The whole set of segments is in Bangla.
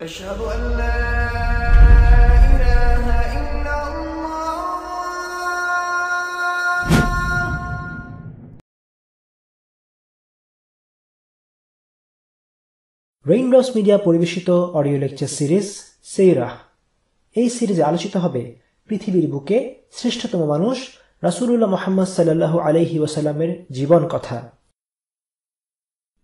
أشهد أن لا إله إلا الله। রেইনড্রপস মিডিয়া পরিবেশিত অডিও লেকচার সিরিজ সীরাহ। এই সিরিজে আলোচিত হবে পৃথিবীর বুকে শ্রেষ্ঠতম মানুষ রাসূলুল্লাহ মুহাম্মদ সাল্লাল্লাহু আলাইহি ওয়াসাল্লামের জীবন কথা।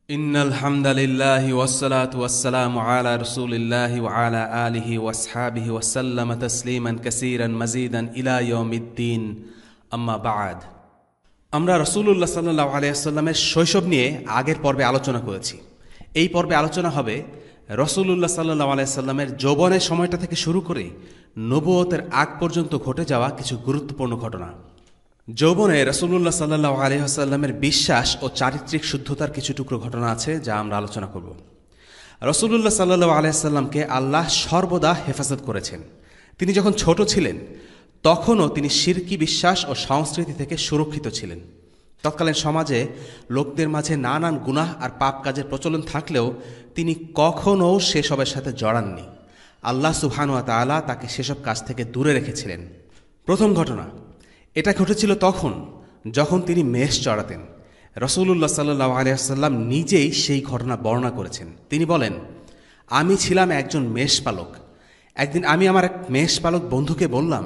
ইন্নাল হামদালিল্লাহি ওয়াসসালাতু ওয়াসসালামু আলা রাসূলিল্লাহি ওয়া আলা আলিহি ওয়াসহাবিহি ওয়াসাল্লাম তাসলিমান কাসীরান মাজিদান ইলা ইয়াউমিদ্দিন, আম্মা বা'দ। আমরা রাসূলুল্লাহ সাল্লাল্লাহু আলাইহি ওয়াসাল্লামের শৈশব নিয়ে আগের পর্বে আলোচনা করেছি। এই পর্বে আলোচনা হবে রাসূলুল্লাহ সাল্লাল্লাহু আলাইহি ওয়াসাল্লামের যৌবনের সময়টা থেকে শুরু করে নবুয়তের আগ পর্যন্ত ঘটে যাওয়া কিছু গুরুত্বপূর্ণ ঘটনা। যৌবনে রাসূলুল্লাহ সাল্লাল্লাহু আলাইহি ওয়াসাল্লামের বিশ্বাস ও চারিত্রিক শুদ্ধতার কিছু টুকরো ঘটনা আছে যা আমরা আলোচনা করব। রাসূলুল্লাহ সাল্লাল্লাহু আলাইহি ওয়াসাল্লামকে আল্লাহ সর্বদা হেফাজত করেছেন। তিনি যখন ছোট ছিলেন তখনও তিনি শিরকি বিশ্বাস ও সংস্কৃতি থেকে সুরক্ষিত ছিলেন। তৎকালীন সমাজে লোকদের মাঝে নানান গুনাহ আর পাপ কাজের প্রচলন থাকলেও তিনি কখনও সেসবের সাথে জড়াননি। আল্লাহ সুবহানাহু ওয়া তাআলা তাকে সেসব কাজ থেকে দূরে রেখেছিলেন। প্রথম ঘটনা, এটা ঘটেছিল তখন যখন তিনি মেষ চড়াতেন। রাসূলুল্লাহ সাল্লাল্লাহু আলাইহি ওয়াসাল্লাম নিজেই সেই ঘটনা বর্ণনা করেছেন। তিনি বলেন, আমি ছিলাম একজন মেষপালক। একদিন আমি আমার এক মেষপালক বন্ধুকে বললাম,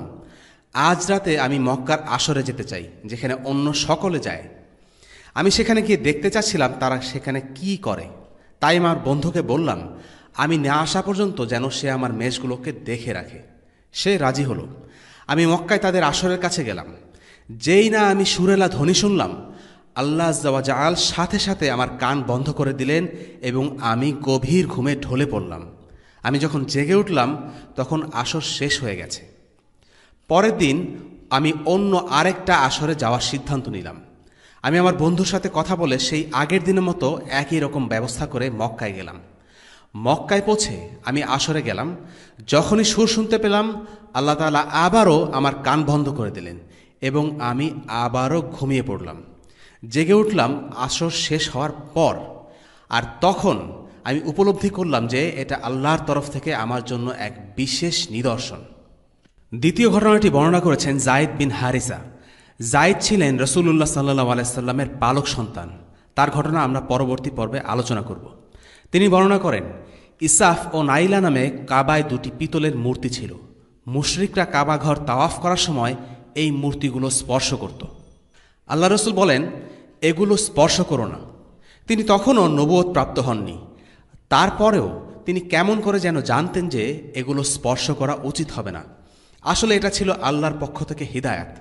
আজ রাতে আমি মক্কার আসরে যেতে চাই, যেখানে অন্য সকলে যায়। আমি সেখানে গিয়ে দেখতে চাচ্ছিলাম তারা সেখানে কি করে। তাই আমার বন্ধুকে বললাম, আমি না আসা পর্যন্ত যেন সে আমার মেষগুলোকে দেখে রাখে। সে রাজি হলো। আমি মক্কায় তাদের আসরের কাছে গেলাম। যেই না আমি সুরেলা ধ্বনি শুনলাম, আল্লাহ আযজা ওয়া জাল সাথে সাথে আমার কান বন্ধ করে দিলেন এবং আমি গভীর ঘুমে ঢলে পড়লাম। আমি যখন জেগে উঠলাম তখন আসর শেষ হয়ে গেছে। পরের দিন আমি অন্য আরেকটা আসরে যাওয়ার সিদ্ধান্ত নিলাম। আমি আমার বন্ধুর সাথে কথা বলে সেই আগের দিনের মতো একই রকম ব্যবস্থা করে মক্কায় গেলাম। মক্কায় পৌঁছে আমি আসরে গেলাম। যখনই সুর শুনতে পেলাম, আল্লাহ তাআলা আবারও আমার কান বন্ধ করে দিলেন এবং আমি আবারও ঘুমিয়ে পড়লাম। জেগে উঠলাম আসর শেষ হওয়ার পর। আর তখন আমি উপলব্ধি করলাম যে এটা আল্লাহর তরফ থেকে আমার জন্য এক বিশেষ নিদর্শন। দ্বিতীয় ঘটনাটি বর্ণনা করেছেন যায়েদ বিন হারিসা। যায়েদ ছিলেন রাসূলুল্লাহ সাল্লাল্লাহু আলাইহি ওয়াসাল্লামের পালক সন্তান। তার ঘটনা আমরা পরবর্তী পর্বে আলোচনা করব। তিনি বর্ণনা করেন, ইসাফ ও নাইলা নামে কাবায় দুটি পিতলের মূর্তি ছিল। মুশরিকরা কাবা ঘর তাওয়াফ করার সময় এই মূর্তিগুলো স্পর্শ করত। আল্লাহ রসুল বলেন, এগুলো স্পর্শ করো না। তিনি তখনও নবুয়ত প্রাপ্ত হননি। তারপরেও তিনি কেমন করে যেন জানতেন যে এগুলো স্পর্শ করা উচিত হবে না। আসলে এটা ছিল আল্লাহর পক্ষ থেকে হিদায়াত।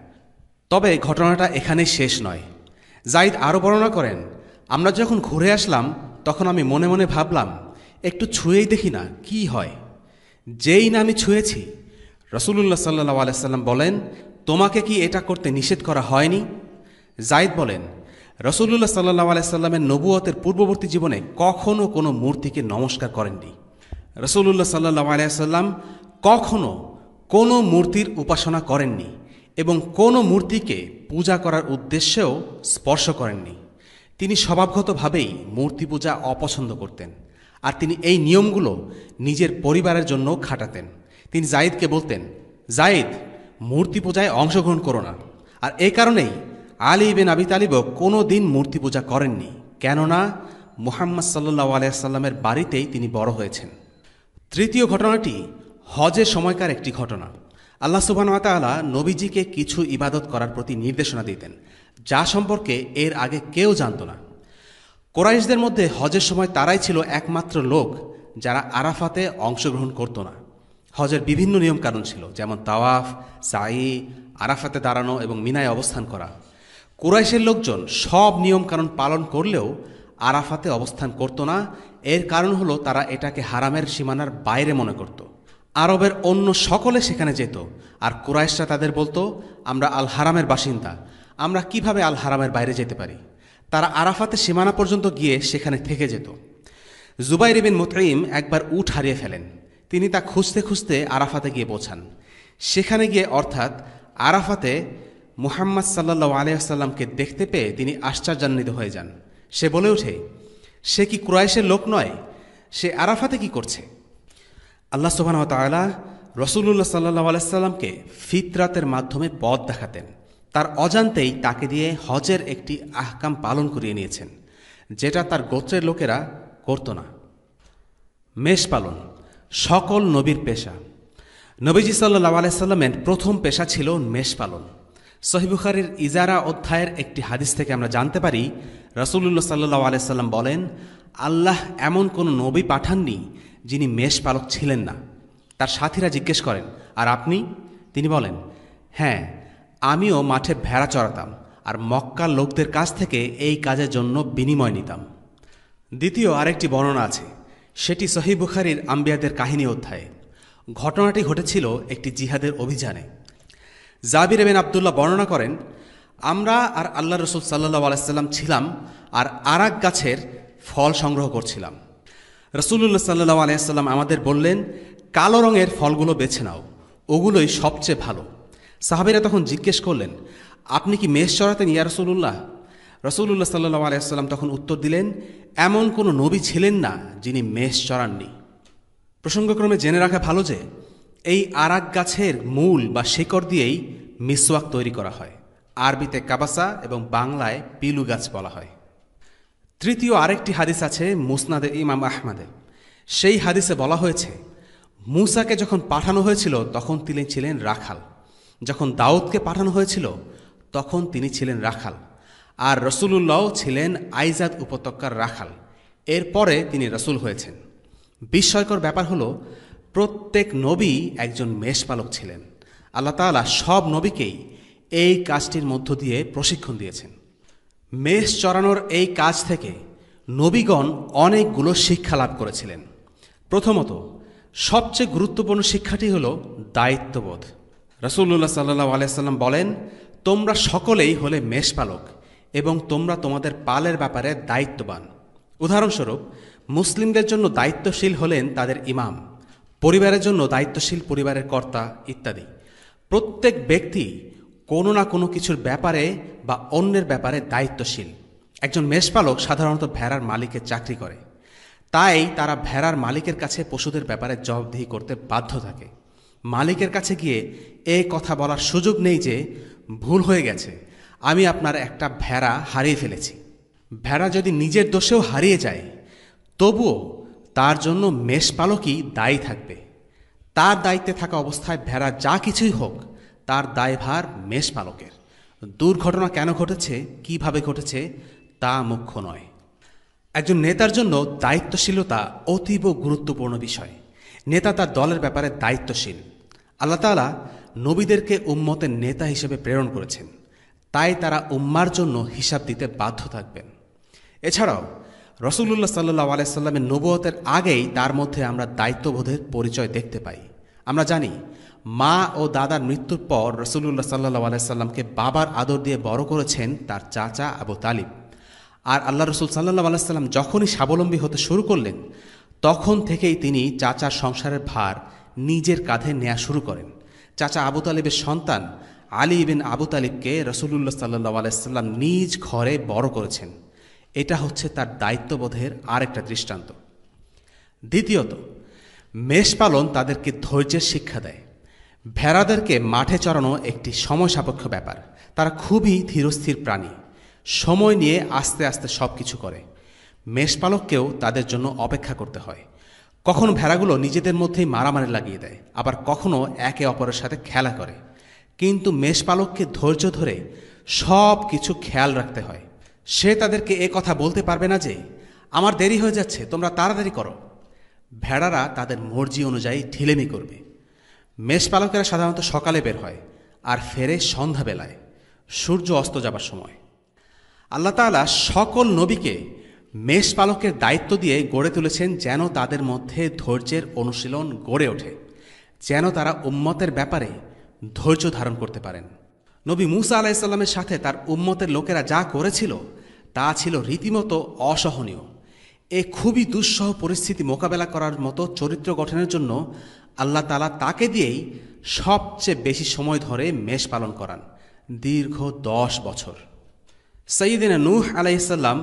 তবে ঘটনাটা এখানেই শেষ নয়। যায়েদ আরও বর্ণনা করেন, আমরা যখন ঘুরে আসলাম তখন আমি মনে মনে ভাবলাম, একটু ছুঁয়েই দেখি না কি হয়। যেই না আমি ছুঁয়েছি, রাসূলুল্লাহ সাল্লাল্লাহু আলাইহি ওয়াসাল্লাম বলেন, তোমাকে কি এটা করতে নিষেধ করা হয়নি? যায়েদ বলেন, রাসূলুল্লাহ সাল্লাল্লাহু আলাইহি ওয়াসাল্লামের নবুয়তের পূর্ববর্তী জীবনে কখনো কোনো মূর্তিকে নমস্কার করেননি। রাসূলুল্লাহ সাল্লাল্লাহু আলাইহি ওয়াসাল্লাম কখনো কোনো মূর্তির উপাসনা করেননি এবং কোনো মূর্তিকে পূজা করার উদ্দেশ্যেও স্পর্শ করেননি। তিনি স্বভাবগতভাবেই মূর্তি পূজা অপছন্দ করতেন, আর তিনি এই নিয়মগুলো নিজের পরিবারের জন্য খাটাতেন। তিনি যায়েদকে বলতেন, যায়েদ, মূর্তি পূজায় অংশগ্রহণ করো না। আর এই কারণেই আলী ইবনে আবি তালিবও কোনো দিন মূর্তি পূজা করেননি, কেননা মুহাম্মদ সাল্লাল্লাহু আলাইহি ওয়াসাল্লামের বাড়িতেই তিনি বড় হয়েছেন। তৃতীয় ঘটনাটি হজের সময়কার একটি ঘটনা। আল্লাহ সুবহানাহু ওয়া তাআলা নবীজিকে কিছু ইবাদত করার প্রতি নির্দেশনা দিতেন, যা সম্পর্কে এর আগে কেউ জানত না। কুরাইশদের মধ্যে হজের সময় তারাই ছিল একমাত্র লোক যারা আরাফাতে অংশগ্রহণ করত না। হজের বিভিন্ন নিয়মকানুন ছিল, যেমন তাওয়াফ, সাই, আরাফাতে দাঁড়ানো এবং মিনায় অবস্থান করা। কুরাইশের লোকজন সব নিয়মকানুন পালন করলেও আরাফাতে অবস্থান করত না। এর কারণ হলো তারা এটাকে হারামের সীমানার বাইরে মনে করত। আরবের অন্য সকলে সেখানে যেত, আর কুরাইশরা তাদের বলতো, আমরা আল হারামের বাসিন্দা, আমরা কিভাবে আল হারামের বাইরে যেতে পারি। তারা আরাফাতে সীমানা পর্যন্ত গিয়ে সেখানে থেকে যেত। জুবাইর বিন মুতঈম একবার উট হারিয়ে ফেলেন। তিনি তা খুঁজতে খুঁজতে আরাফাতে গিয়ে পৌঁছান। সেখানে গিয়ে অর্থাৎ আরাফাতে মুহাম্মদ সাল্লাল্লাহু আলাইহি ওয়াসাল্লামকে দেখতে পেয়ে তিনি আশ্চর্যান্বিত হয়ে যান। সে বলে ওঠে, সে কি কুরাইশের লোক নয়? সে আরাফাতে কি করছে? আল্লাহ সুবহানাহু ওয়া তাআলা রাসূলুল্লাহ সাল্লাল্লাহু আলাইহি সাল্লামকে ফিতরাতের মাধ্যমে পথ দেখাতেন। তার অজান্তেই তাকে দিয়ে হজের একটি আহকাম পালন করিয়ে নিয়েছেন, যেটা তার গোত্রের লোকেরা করত না। মেষ পালন সকল নবীর পেশা। নবীজি সাল্লাল্লাহু আলাইহি সাল্লামের প্রথম পেশা ছিল মেষ পালন। সহিহ বুখারীর ইজারা অধ্যায়ের একটি হাদিস থেকে আমরা জানতে পারি, রাসূলুল্লাহ সাল্লাল্লাহু আলাইহি সাল্লাম বলেন, আল্লাহ এমন কোন নবী পাঠাননি যিনি মেষ পালক ছিলেন না। তার সাথীরা জিজ্ঞেস করেন, আর আপনি? তিনি বলেন, হ্যাঁ, আমিও মাঠে ভেড়া চড়াতাম আর মক্কার লোকদের কাছ থেকে এই কাজের জন্য বিনিময় নিতাম। দ্বিতীয় আরেকটি বর্ণনা আছে, সেটি সহিহ বুখারীর আম্বিয়াদের কাহিনী অধ্যায়ে। ঘটনাটি ঘটেছিল একটি জিহাদের অভিযানে। জাবির ইবনে আব্দুল্লাহ বর্ণনা করেন, আমরা আর আল্লাহ রসুল সাল্লাল্লাহু আলাইহি সাল্লাম ছিলাম আর আরাক গাছের ফল সংগ্রহ করছিলাম। রাসূলুল্লাহ সাল্লাল্লাহু আলাইহি সাল্লাম আমাদের বললেন, কালো রঙের ফলগুলো বেছে নাও, ওগুলোই সবচেয়ে ভালো। সাহাবীরা তখন জিজ্ঞেস করলেন, আপনি কি মেষ চড়াতেন ইয়া রাসূলুল্লাহ? রাসূলুল্লাহ সাল্লাল্লাহু আলাইহি সাল্লাম তখন উত্তর দিলেন, এমন কোনো নবী ছিলেন না যিনি মেষ চড়াননি। প্রসঙ্গক্রমে জেনে রাখা ভালো যে এই আরাক গাছের মূল বা শিকড় দিয়েই মিসওয়াক তৈরি করা হয়। আরবিতে কাবাসা এবং বাংলায় পিলু গাছ বলা হয়। তৃতীয় আরেকটি হাদিস আছে মুসনাদে ইমাম আহমদে। সেই হাদিসে বলা হয়েছে, মূসাকে যখন পাঠানো হয়েছিল তখন তিনি ছিলেন রাখাল, যখন দাউদকে পাঠানো হয়েছিল তখন তিনি ছিলেন রাখাল, আর রাসূলুল্লাহ ছিলেন আইজাদ উপত্যকার রাখাল। এরপরে তিনি রাসূল হয়েছেন। বিস্ময়কর ব্যাপার হলো, প্রত্যেক নবী একজন মেষপালক ছিলেন। আল্লাহ তাআলা সব নবীকেই এই কাজটির মধ্য দিয়ে প্রশিক্ষণ দিয়েছেন। মেষ চড়ানোর এই কাজ থেকে নবীগণ অনেকগুলো শিক্ষা লাভ করেছিলেন। প্রথমত, সবচেয়ে গুরুত্বপূর্ণ শিক্ষাটি হল দায়িত্ববোধ। রাসূলুল্লাহ সাল্লাল্লাহু আলাইহি সাল্লাম বলেন, তোমরা সকলেই হলে মেষপালক এবং তোমরা তোমাদের পালের ব্যাপারে দায়িত্ববান। উদাহরণস্বরূপ, মুসলিমদের জন্য দায়িত্বশীল হলেন তাদের ইমাম, পরিবারের জন্য দায়িত্বশীল পরিবারের কর্তা ইত্যাদি। প্রত্যেক ব্যক্তি কোনো না কোনো কিছুর ব্যাপারে বা অন্যের ব্যাপারে দায়িত্বশীল। একজন মেষপালক সাধারণত ভেড়ার মালিকের চাকরি করে, তাই তারা ভেড়ার মালিকের কাছে পশুদের ব্যাপারে জবাবদিহি করতে বাধ্য থাকে। মালিকের কাছে গিয়ে এই কথা বলার সুযোগ নেই যে, ভুল হয়ে গেছে, আমি আপনার একটা ভেড়া হারিয়ে ফেলেছি। ভেড়া যদি নিজের দোষেও হারিয়ে যায়, তবুও তার জন্য মেষপালকই দায়ী থাকবে। তার দায়িত্বে থাকা অবস্থায় ভেড়া যা কিছুই হোক, তার দায়ভার মেষপালকের। দুর্ঘটনা কেন ঘটেছে, কিভাবে ঘটেছে, তা মুখ্য নয়। একজন নেতার জন্য দায়িত্বশীলতা অতীব গুরুত্বপূর্ণ বিষয়। নেতা তার দলের ব্যাপারে দায়িত্বশীল। আল্লাহ তাআলা নবীদেরকে উম্মতের নেতা হিসেবে প্রেরণ করেছেন, তাই তারা উম্মার জন্য হিসাব দিতে বাধ্য থাকবেন। এছাড়াও রাসূলুল্লাহ সাল্লাল্লাহু আলাইহি সাল্লামের নবুয়তের আগেই তার মধ্যে আমরা দায়িত্ববোধের পরিচয় দেখতে পাই। আমরা জানি, মা ও দাদার মৃত্যুর পর রাসূলুল্লাহ সাল্লাল্লাহু আলাইহি সাল্লামকে বাবার আদর দিয়ে বড় করেছেন তার চাচা আবু তালিব। আর আল্লাহ রসুল সাল্লাল্লাহু আলাইহি সাল্লাম যখনই স্বাবলম্বী হতে শুরু করলেন, তখন থেকেই তিনি চাচার সংসারের ভার নিজের কাঁধে নেওয়া শুরু করেন। চাচা আবু তালিবের সন্তান আলী ইবনে আবু তালিবকে রাসূলুল্লাহ সাল্লাল্লাহু আলাইহি সাল্লাম নিজ ঘরে বড় করেছেন। এটা হচ্ছে তার দায়িত্ববোধের আরেকটা দৃষ্টান্ত। দ্বিতীয়ত, মেষপালন তাদেরকে ধৈর্যের শিক্ষা দেয়। ভেড়াদেরকে মাঠে চড়ানো একটি সময় সাপেক্ষ ব্যাপার। তারা খুবই ধীরস্থির প্রাণী, সময় নিয়ে আস্তে আস্তে সব কিছু করে। মেষপালককেও তাদের জন্য অপেক্ষা করতে হয়। কখনো ভেড়াগুলো নিজেদের মধ্যেই মারামারি লাগিয়ে দেয়, আবার কখনো একে অপরের সাথে খেলা করে। কিন্তু মেষপালককে ধৈর্য ধরে সব কিছু খেয়াল রাখতে হয়। সে তাদেরকে এ কথা বলতে পারবে না যে, আমার দেরি হয়ে যাচ্ছে, তোমরা তাড়াতাড়ি করো। ভেড়ারা তাদের মর্জি অনুযায়ী ঢিলেমি করবে। মেষপালকেরা সাধারণত সকালে বের হয় আর ফেরে সন্ধ্যাবেলায়, সূর্য অস্ত যাবার সময়। আল্লাহ তাআলা সকল নবীকে মেষপালকের দায়িত্ব দিয়ে গড়ে তুলেছেন, যেন তাদের মধ্যে ধৈর্যের অনুশীলন গড়ে ওঠে, যেন তারা উম্মতের ব্যাপারে ধৈর্য ধারণ করতে পারেন। নবী মূসা আলাইহিস সালামের সাথে তার উম্মতের লোকেরা যা করেছিল তা ছিল রীতিমতো অসহনীয়। এ খুবই দুঃসহ পরিস্থিতি মোকাবেলা করার মতো চরিত্র গঠনের জন্য আল্লাহ তাআলা তাকে দিয়েই সবচেয়ে বেশি সময় ধরে মেষ পালন করান, দীর্ঘ 10 বছর। সাইয়্যিদিনা নূহ আলাইহিস সালাম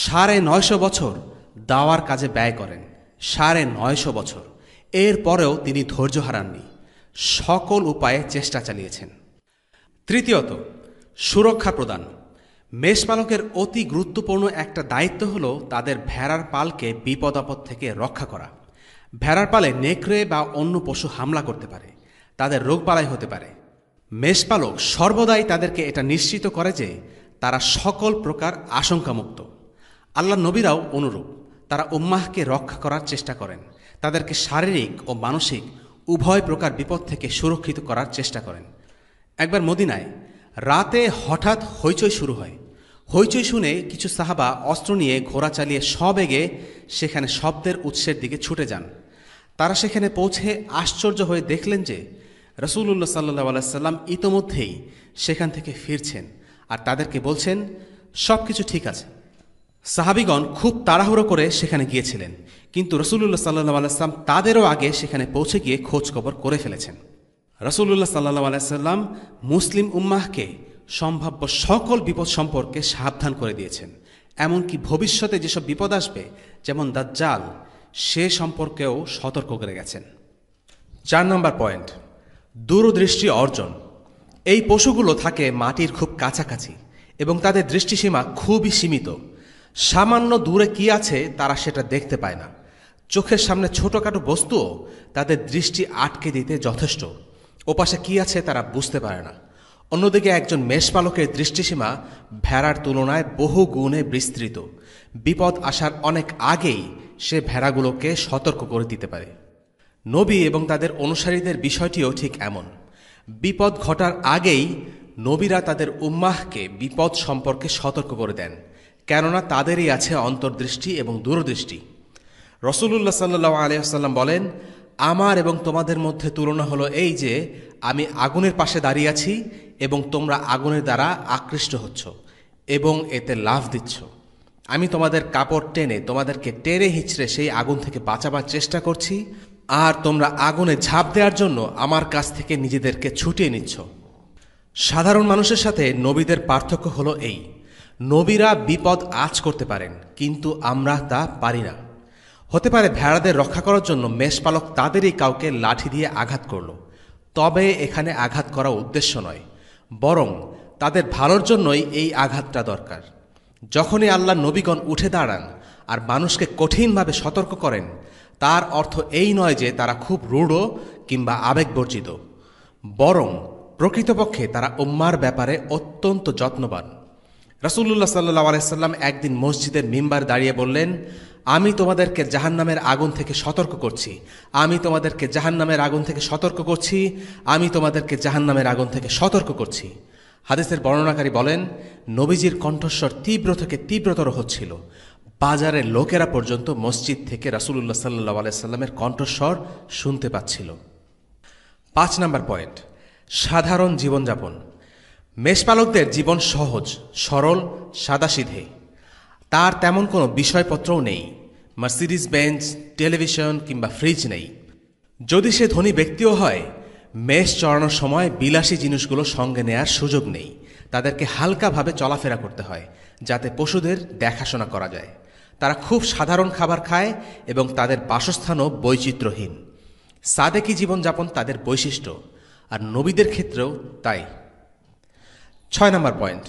950 বছর দাওয়ার কাজে ব্যয় করেন। 950 বছর। এর পরেও তিনি ধৈর্য হারাননি, সকল উপায়ে চেষ্টা চালিয়েছেন। তৃতীয়ত, সুরক্ষা প্রদান। মেষপালকের অতি গুরুত্বপূর্ণ একটা দায়িত্ব হল তাদের ভেড়ার পালকে বিপদ আপদ থেকে রক্ষা করা। ভেড়ার পালে নেকড়ে বা অন্য পশু হামলা করতে পারে, তাদের রোগবালাই হতে পারে। মেষপালক সর্বদাই তাদেরকে এটা নিশ্চিত করে যে তারা সকল প্রকার আশঙ্কামুক্ত। আল্লাহ নবীরাও অনুরূপ, তারা উম্মাহকে রক্ষা করার চেষ্টা করেন, তাদেরকে শারীরিক ও মানসিক উভয় প্রকার বিপদ থেকে সুরক্ষিত করার চেষ্টা করেন। একবার মদিনায় রাতে হঠাৎ হইচই শুরু হয়। হইচই শুনে কিছু সাহাবা অস্ত্র নিয়ে ঘোড়া চালিয়ে সবেগে সেখানে শব্দের উৎসের দিকে ছুটে যান। তারা সেখানে পৌঁছে আশ্চর্য হয়ে দেখলেন যে রাসূলুল্লাহ সাল্লাল্লাহু আলাইহি সাল্লাম ইতোমধ্যেই সেখান থেকে ফিরছেন আর তাদেরকে বলছেন সবকিছু ঠিক আছে। সাহাবিগণ খুব তাড়াহুড়ো করে সেখানে গিয়েছিলেন, কিন্তু রাসূলুল্লাহ সাল্লাল্লাহু আলাইহি সাল্লাম তাদেরও আগে সেখানে পৌঁছে গিয়ে খোঁজ খবর করে ফেলেছেন। রাসূলুল্লাহ সাল্লাল্লাহু আলাইহি সাল্লাম মুসলিম উম্মাহকে সম্ভাব্য সকল বিপদ সম্পর্কে সাবধান করে দিয়েছেন, এমনকি ভবিষ্যতে যেসব বিপদ আসবে যেমন দাজ্জাল, সে সম্পর্কেও সতর্ক করে গেছেন। 4 নম্বর পয়েন্ট, দূরদৃষ্টি অর্জন। এই পশুগুলো থাকে মাটির খুব কাছাকাছি এবং তাদের দৃষ্টিসীমা খুবই সীমিত। সামান্য দূরে কি আছে তারা সেটা দেখতে পায় না। চোখের সামনে ছোটখাটো বস্তুও তাদের দৃষ্টি আটকে দিতে যথেষ্ট। ওপাশে কি আছে তারা বুঝতে পারে না। অন্যদিকে একজন মেষপালকের দৃষ্টিসীমা ভেড়ার তুলনায় বহু গুণে বিস্তৃত। বিপদ আসার অনেক আগেই সে ভেড়াগুলোকে সতর্ক করে দিতে পারে। নবী এবং তাদের অনুসারীদের বিষয়টিও ঠিক এমন। বিপদ ঘটার আগেই নবীরা তাদের উম্মাহকে বিপদ সম্পর্কে সতর্ক করে দেন, কেননা তাদেরই আছে অন্তর্দৃষ্টি এবং দূরদৃষ্টি। রাসূলুল্লাহ সাল্লাল্লাহু আলাইহি ওয়াসাল্লাম বলেন, আমার এবং তোমাদের মধ্যে তুলনা হলো এই যে আমি আগুনের পাশে দাঁড়িয়ে আছি এবং তোমরা আগুনের দ্বারা আকৃষ্ট হচ্ছ এবং এতে লাফ দিচ্ছ। আমি তোমাদের কাপড় টেনে তোমাদেরকে টেনে হিঁচড়ে সেই আগুন থেকে বাঁচাবার চেষ্টা করছি, আর তোমরা আগুনে ঝাঁপ দেওয়ার জন্য আমার কাছ থেকে নিজেদেরকে ছুটিয়ে নিচ্ছ। সাধারণ মানুষের সাথে নবীদের পার্থক্য হলো এই, নবীরা বিপদ আঁচ করতে পারেন, কিন্তু আমরা তা পারি না। হতে পারে ভেড়াদের রক্ষা করার জন্য মেষপালক তাদেরই কাউকে লাঠি দিয়ে আঘাত করল, তবে এখানে আঘাত করা উদ্দেশ্য নয়, বরং তাদের ভালোর জন্যই এই আঘাতটা দরকার। যখনই আল্লাহ নবীগণ উঠে দাঁড়ান আর মানুষকে কঠিনভাবে সতর্ক করেন, তার অর্থ এই নয় যে তারা খুব রূঢ় কিংবা আবেগবর্জিত, বরং প্রকৃতপক্ষে তারা উম্মার ব্যাপারে অত্যন্ত যত্নবান। রাসূলুল্লাহ সাল্লাল্লাহু আলাইহি সাল্লাম একদিন মসজিদের মিম্বারে দাঁড়িয়ে বললেন, আমি তোমাদেরকে জাহান্নামের আগুন থেকে সতর্ক করছি, আমি তোমাদেরকে জাহান্নামের আগুন থেকে সতর্ক করছি, আমি তোমাদেরকে জাহান্নামের আগুন থেকে সতর্ক করছি। হাদিসের বর্ণনাকারী বলেন, নবীজির কণ্ঠস্বর তীব্র থেকে তীব্রতর হচ্ছিল। বাজারের লোকেরা পর্যন্ত মসজিদ থেকে রাসূলুল্লাহ সাল্লাল্লাহু আলাইহি সাল্লামের কণ্ঠস্বর শুনতে পাচ্ছিল। 5 নম্বর পয়েন্ট, সাধারণ জীবনযাপন। মেষপালকদের জীবন সহজ, সরল, সাদাসিধে। তার তেমন কোনো বিষয়পত্রও নেই, মার্সিডিজ বেঞ্চ, টেলিভিশন কিংবা ফ্রিজ নেই। যদি সে ধনী ব্যক্তিও হয়, মেষ চড়ানোর সময় বিলাসী জিনিসগুলো সঙ্গে নেয়ার সুযোগ নেই। তাদেরকে হালকাভাবে চলাফেরা করতে হয় যাতে পশুদের দেখাশোনা করা যায়। তারা খুব সাধারণ খাবার খায় এবং তাদের বাসস্থানও বৈচিত্র্যহীন। সাদেকি জীবনযাপন তাদের বৈশিষ্ট্য, আর নবীদের ক্ষেত্রেও তাই। 6 নম্বর পয়েন্ট,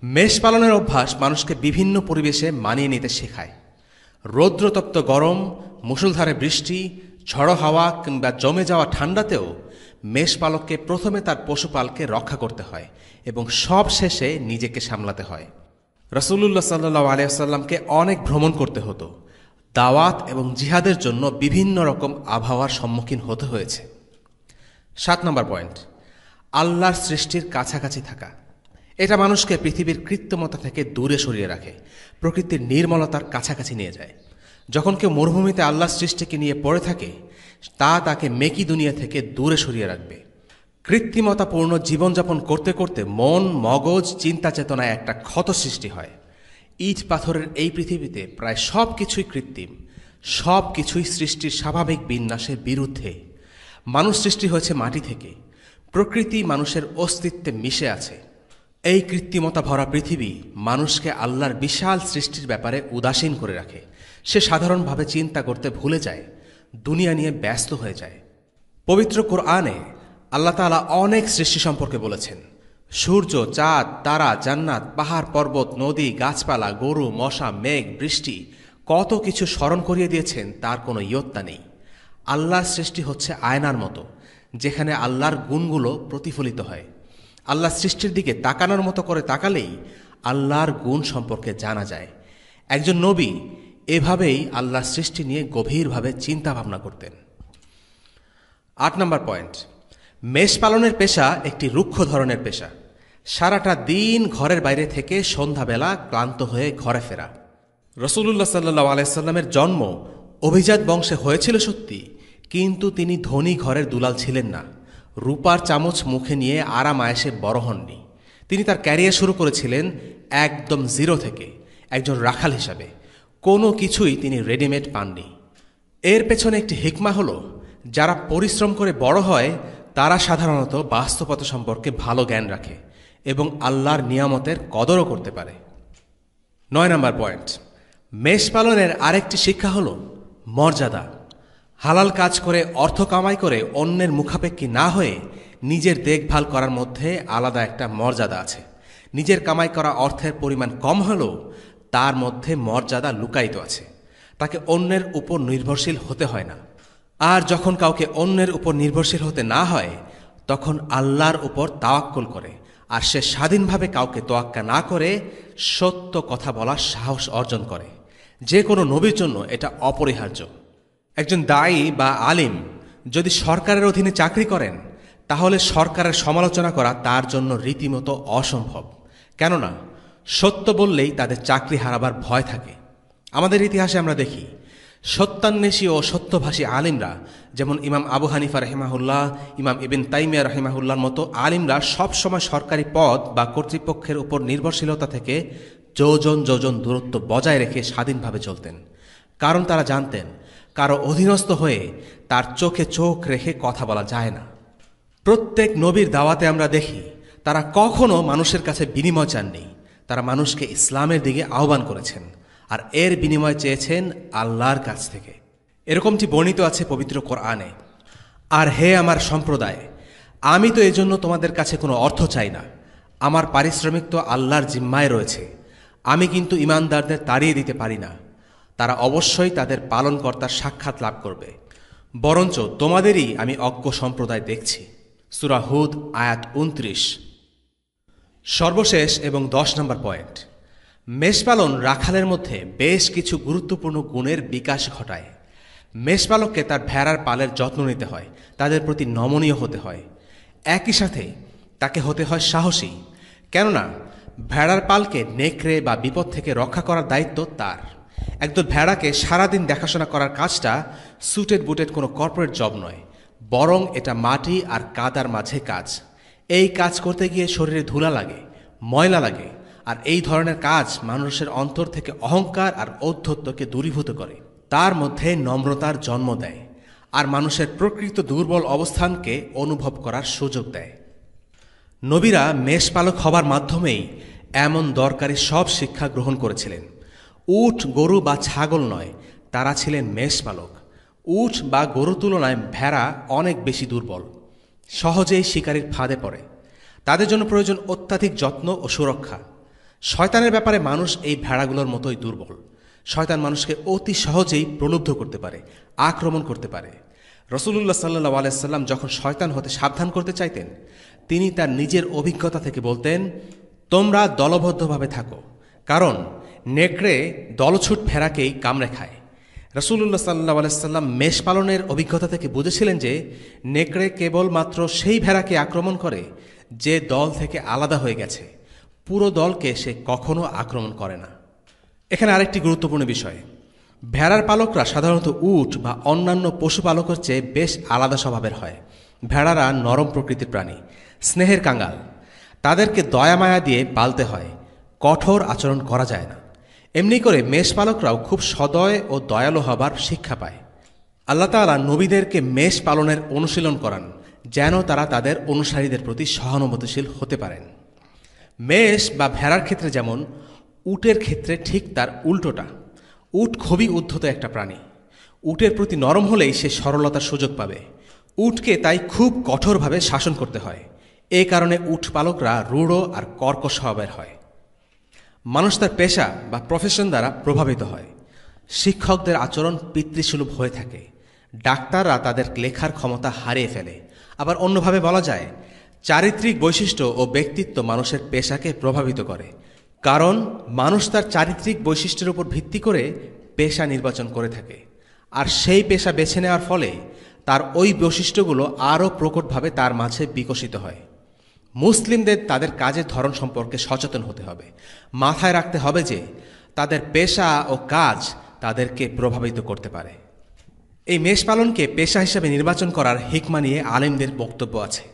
মেষ পালনের অভ্যাস মানুষকে বিভিন্ন পরিবেশে মানিয়ে নিতে শেখায়। রৌদ্রতপ্ত গরম, মুষলধারে বৃষ্টি, ঝড়ো হাওয়া কিংবা জমে যাওয়া ঠান্ডাতেও মেষপালককে প্রথমে তার পশুপালকে রক্ষা করতে হয় এবং সব শেষে নিজেকে সামলাতে হয়। রাসূলুল্লাহ সাল্লাল্লাহু আলাইহি ওয়াসাল্লামকে অনেক ভ্রমণ করতে হতো। দাওয়াত এবং জিহাদের জন্য বিভিন্ন রকম আবহাওয়ার সম্মুখীন হতে হয়েছে। 7 নম্বর পয়েন্ট, আল্লাহর সৃষ্টির কাছাকাছি থাকা। এটা মানুষকে পৃথিবীর কৃত্রিমতা থেকে দূরে সরিয়ে রাখে, প্রকৃতির নির্মলতার কাছাকাছি নিয়ে যায়। যখন কেউ মরুভূমিতে আল্লাহর সৃষ্টিকে নিয়ে পড়ে থাকে, তা তাকে মেকি দুনিয়া থেকে দূরে সরিয়ে রাখবে। কৃত্রিমতাপূর্ণ জীবনযাপন করতে করতে মন, মগজ, চিন্তা চেতনায় একটা ক্ষত সৃষ্টি হয়। ইট পাথরের এই পৃথিবীতে প্রায় সব কিছুই কৃত্রিম, সব কিছুই সৃষ্টির স্বাভাবিক বিন্যাসের বিরুদ্ধে। মানুষ সৃষ্টি হয়েছে মাটি থেকে, প্রকৃতি মানুষের অস্তিত্বে মিশে আছে। এই কৃত্রিমতা ভরা পৃথিবী মানুষকে আল্লাহর বিশাল সৃষ্টির ব্যাপারে উদাসীন করে রাখে। সে সাধারণভাবে চিন্তা করতে ভুলে যায়। দুনিয়া নিয়ে ব্যস্ত হয়ে যায়। পবিত্র কোরআনে আল্লাহ তাআলা অনেক সৃষ্টি সম্পর্কে বলেছেন। সূর্য, চাঁদ, তারা, জান্নাত, পাহাড়, পর্বত, নদী, গাছপালা, গরু, মশা, মেঘ, বৃষ্টি, কত কিছু স্মরণ করিয়ে দিয়েছেন, তার কোনো ইয়ত্তা নেই। আল্লাহর সৃষ্টি হচ্ছে আয়নার মতো, যেখানে আল্লাহর গুণগুলো প্রতিফলিত হয়। আল্লাহর সৃষ্টির দিকে তাকানোর মতো করে তাকালেই আল্লাহর গুণ সম্পর্কে জানা যায়। একজন নবী এভাবেই আল্লাহর সৃষ্টি নিয়ে গভীরভাবে চিন্তা ভাবনা করতেন। 8 নম্বর পয়েন্ট, মেষ পালনের পেশা একটি রুক্ষ ধরনের পেশা। সারাটা দিন ঘরের বাইরে থেকে সন্ধ্যাবেলা ক্লান্ত হয়ে ঘরে ফেরা। রাসূলুল্লাহ সাল্লাল্লাহু আলাইহি সাল্লামের জন্ম অভিজাত বংশে হয়েছিল সত্যি, কিন্তু তিনি ধনী ঘরের দুলাল ছিলেন না। রূপার চামচ মুখে নিয়ে আরাম আয়েশে বড় হননি। তিনি তার ক্যারিয়ার শুরু করেছিলেন একদম জিরো থেকে, একজন রাখাল হিসাবে। কোনো কিছুই তিনি রেডিমেড পাননি। এর পেছনে একটি হিকমা হলো, যারা পরিশ্রম করে বড় হয় তারা সাধারণত বাস্তবতা সম্পর্কে ভালো জ্ঞান রাখে এবং আল্লাহর নিয়ামতের কদরও করতে পারে। 9 নম্বর পয়েন্ট, মেষ পালনের আরেকটি শিক্ষা হল মর্যাদা। হালাল কাজ করে অর্থ কামাই করে অন্যের মুখাপেক্ষী না হয়ে নিজের দেখভাল করার মধ্যে আলাদা একটা মর্যাদা আছে। নিজের কামাই করা অর্থের পরিমাণ কম হলেও তার মধ্যে মর্যাদা লুকায়িত আছে। তাকে অন্যের উপর নির্ভরশীল হতে হয় না। আর যখন কাউকে অন্যের উপর নির্ভরশীল হতে না হয়, তখন আল্লাহর উপর তাওয়াক্কুল করে, আর সে স্বাধীনভাবে কাউকে তোয়াক্কা না করে সত্য কথা বলার সাহস অর্জন করে। যে কোনো নবীর জন্য এটা অপরিহার্য। একজন দায়ী বা আলিম যদি সরকারের অধীনে চাকরি করেন, তাহলে সরকারের সমালোচনা করা তার জন্য রীতিমতো অসম্ভব। কেননা সত্য বললেই তাদের চাকরি হারাবার ভয় থাকে। আমাদের ইতিহাসে আমরা দেখি সত্যান্বেষী ও সত্যভাষী আলিমরা, যেমন ইমাম আবু হানিফা রাহিমাহুল্লাহ, ইমাম ইবন তাইমিয়া রাহিমাহুল্লাহর মতো আলিমরা সবসময় সরকারি পদ বা কর্তৃপক্ষের উপর নির্ভরশীলতা থেকে যোজন যোজন দূরত্ব বজায় রেখে স্বাধীনভাবে চলতেন। কারণ তারা জানতেন কারো অধীনস্থ হয়ে তার চোখে চোখ রেখে কথা বলা যায় না। প্রত্যেক নবীর দাওয়াতে আমরা দেখি তারা কখনো মানুষের কাছে বিনিময় চাননি। তারা মানুষকে ইসলামের দিকে আহ্বান করেছেন, আর এর বিনিময় চেয়েছেন আল্লাহর কাছ থেকে। এরকমটি বর্ণিত আছে পবিত্র কোরআনে। আর হে আমার সম্প্রদায়, আমি তো এজন্য তোমাদের কাছে কোনো অর্থ চাই না। আমার পারিশ্রমিক তো আল্লাহর জিম্মায় রয়েছে। আমি কিন্তু ঈমানদারদের তাড়িয়ে দিতে পারি না। তারা অবশ্যই তাদের পালনকর্তার সাক্ষাৎ লাভ করবে। বরঞ্চ তোমাদেরই আমি অজ্ঞ সম্প্রদায় দেখছি। সূরা হুদ আয়াত 29। সর্বশেষ এবং 10 নম্বর পয়েন্ট, মেষপালন রাখালের মধ্যে বেশ কিছু গুরুত্বপূর্ণ গুণের বিকাশ ঘটায়। মেষপালককে তার ভেড়ার পালের যত্ন নিতে হয়, তাদের প্রতি নমনীয় হতে হয়। একই সাথে তাকে হতে হয় সাহসী, কেননা ভেড়ার পালকে নেকড়ে বা বিপদ থেকে রক্ষা করার দায়িত্ব তার। একদল ভেড়াকে সারাদিন দেখাশোনা করার কাজটা সুটেড বুটেড কোনো কর্পোরেট জব নয়, বরং এটা মাটি আর কাদার মাঝে কাজ। এই কাজ করতে গিয়ে শরীরে ধুলা লাগে, ময়লা লাগে, আর এই ধরনের কাজ মানুষের অন্তর থেকে অহংকার আর ঔদ্ধত্যকে দূরীভূত করে, তার মধ্যে নম্রতার জন্ম দেয়, আর মানুষের প্রকৃত দুর্বল অবস্থানকে অনুভব করার সুযোগ দেয়। নবীরা মেষপালক হবার মাধ্যমেই এমন দরকারি সব শিক্ষা গ্রহণ করেছিলেন। উট, গরু বা ছাগল নয়, তারা ছিলেন মেষপালক। উট বা গরুর তুলনায় ভেড়া অনেক বেশি দুর্বল, সহজেই শিকারীর ফাঁদে পড়ে। তাদের জন্য প্রয়োজন অত্যাধিক যত্ন ও সুরক্ষা। শয়তানের ব্যাপারে মানুষ এই ভেড়াগুলোর মতোই দুর্বল। শয়তান মানুষকে অতি সহজেই প্রলুব্ধ করতে পারে, আক্রমণ করতে পারে। রাসূলুল্লাহ সাল্লাল্লাহু আলাইহি সাল্লাম যখন শয়তান হতে সাবধান করতে চাইতেন, তিনি তার নিজের অভিজ্ঞতা থেকে বলতেন, তোমরা দলবদ্ধভাবে থাকো, কারণ নেকড়ে দলছুট ভেড়াকেই কামড়ে খায়। রাসূলুল্লাহ সাল্লাল্লাহু আলাইহি সাল্লাম মেষ পালনের অভিজ্ঞতা থেকে বুঝেছিলেন যে নেকড়ে কেবলমাত্র সেই ভেড়াকে আক্রমণ করে যে দল থেকে আলাদা হয়ে গেছে, পুরো দলকে সে কখনো আক্রমণ করে না। এখানে আরেকটি গুরুত্বপূর্ণ বিষয়, ভেড়ার পালকরা সাধারণত উট বা অন্যান্য পশুপালকের চেয়ে বেশ আলাদা স্বভাবের হয়। ভেড়ারা নরম প্রকৃতির প্রাণী, স্নেহের কাঙ্গাল। তাদেরকে দয়া মায়া দিয়ে পালতে হয়, কঠোর আচরণ করা যায় না। এমনি করে মেষপালকরাও খুব সদয় ও দয়ালু হবার শিক্ষা পায়। আল্লাহ তাআলা নবীদেরকে মেষ পালনের অনুশীলন করান, যেন তারা তাদের অনুসারীদের প্রতি সহানুভূতিশীল হতে পারেন। মেষ বা ভেড়ার ক্ষেত্রে যেমন, উটের ক্ষেত্রে ঠিক তার উল্টোটা। উট খুবই উদ্ধত একটা প্রাণী। উটের প্রতি নরম হলেই সে সরলতার সুযোগ পাবে। উটকে তাই খুব কঠোরভাবে শাসন করতে হয়। এ কারণে উট পালকরা রূঢ় আর কর্কশ স্বভাবের হয়। মানুষ তার পেশা বা প্রফেশন দ্বারা প্রভাবিত হয়। শিক্ষকদের আচরণ পিতৃসুলভ হয়ে থাকে। ডাক্তাররা তাদের লেখার ক্ষমতা হারিয়ে ফেলে। আবার অন্যভাবে বলা যায়, চারিত্রিক বৈশিষ্ট্য ও ব্যক্তিত্ব মানুষের পেশাকে প্রভাবিত করে, কারণ মানুষ তার চারিত্রিক বৈশিষ্ট্যের উপর ভিত্তি করে পেশা নির্বাচন করে থাকে। আর সেই পেশা বেছে নেওয়ার ফলে তার ওই বৈশিষ্ট্যগুলো আরও প্রকটভাবে তার মাঝে বিকশিত হয়। মুসলিমদের তাদের কাজের ধরন সম্পর্কে সচেতন হতে হবে। মাথায় রাখতে হবে যে তাদের পেশা ও কাজ তাদেরকে প্রভাবিত করতে পারে। এই মেষ পালনকে পেশা হিসেবে নির্বাচন করার হিকমা নিয়ে আলেমদের বক্তব্য আছে।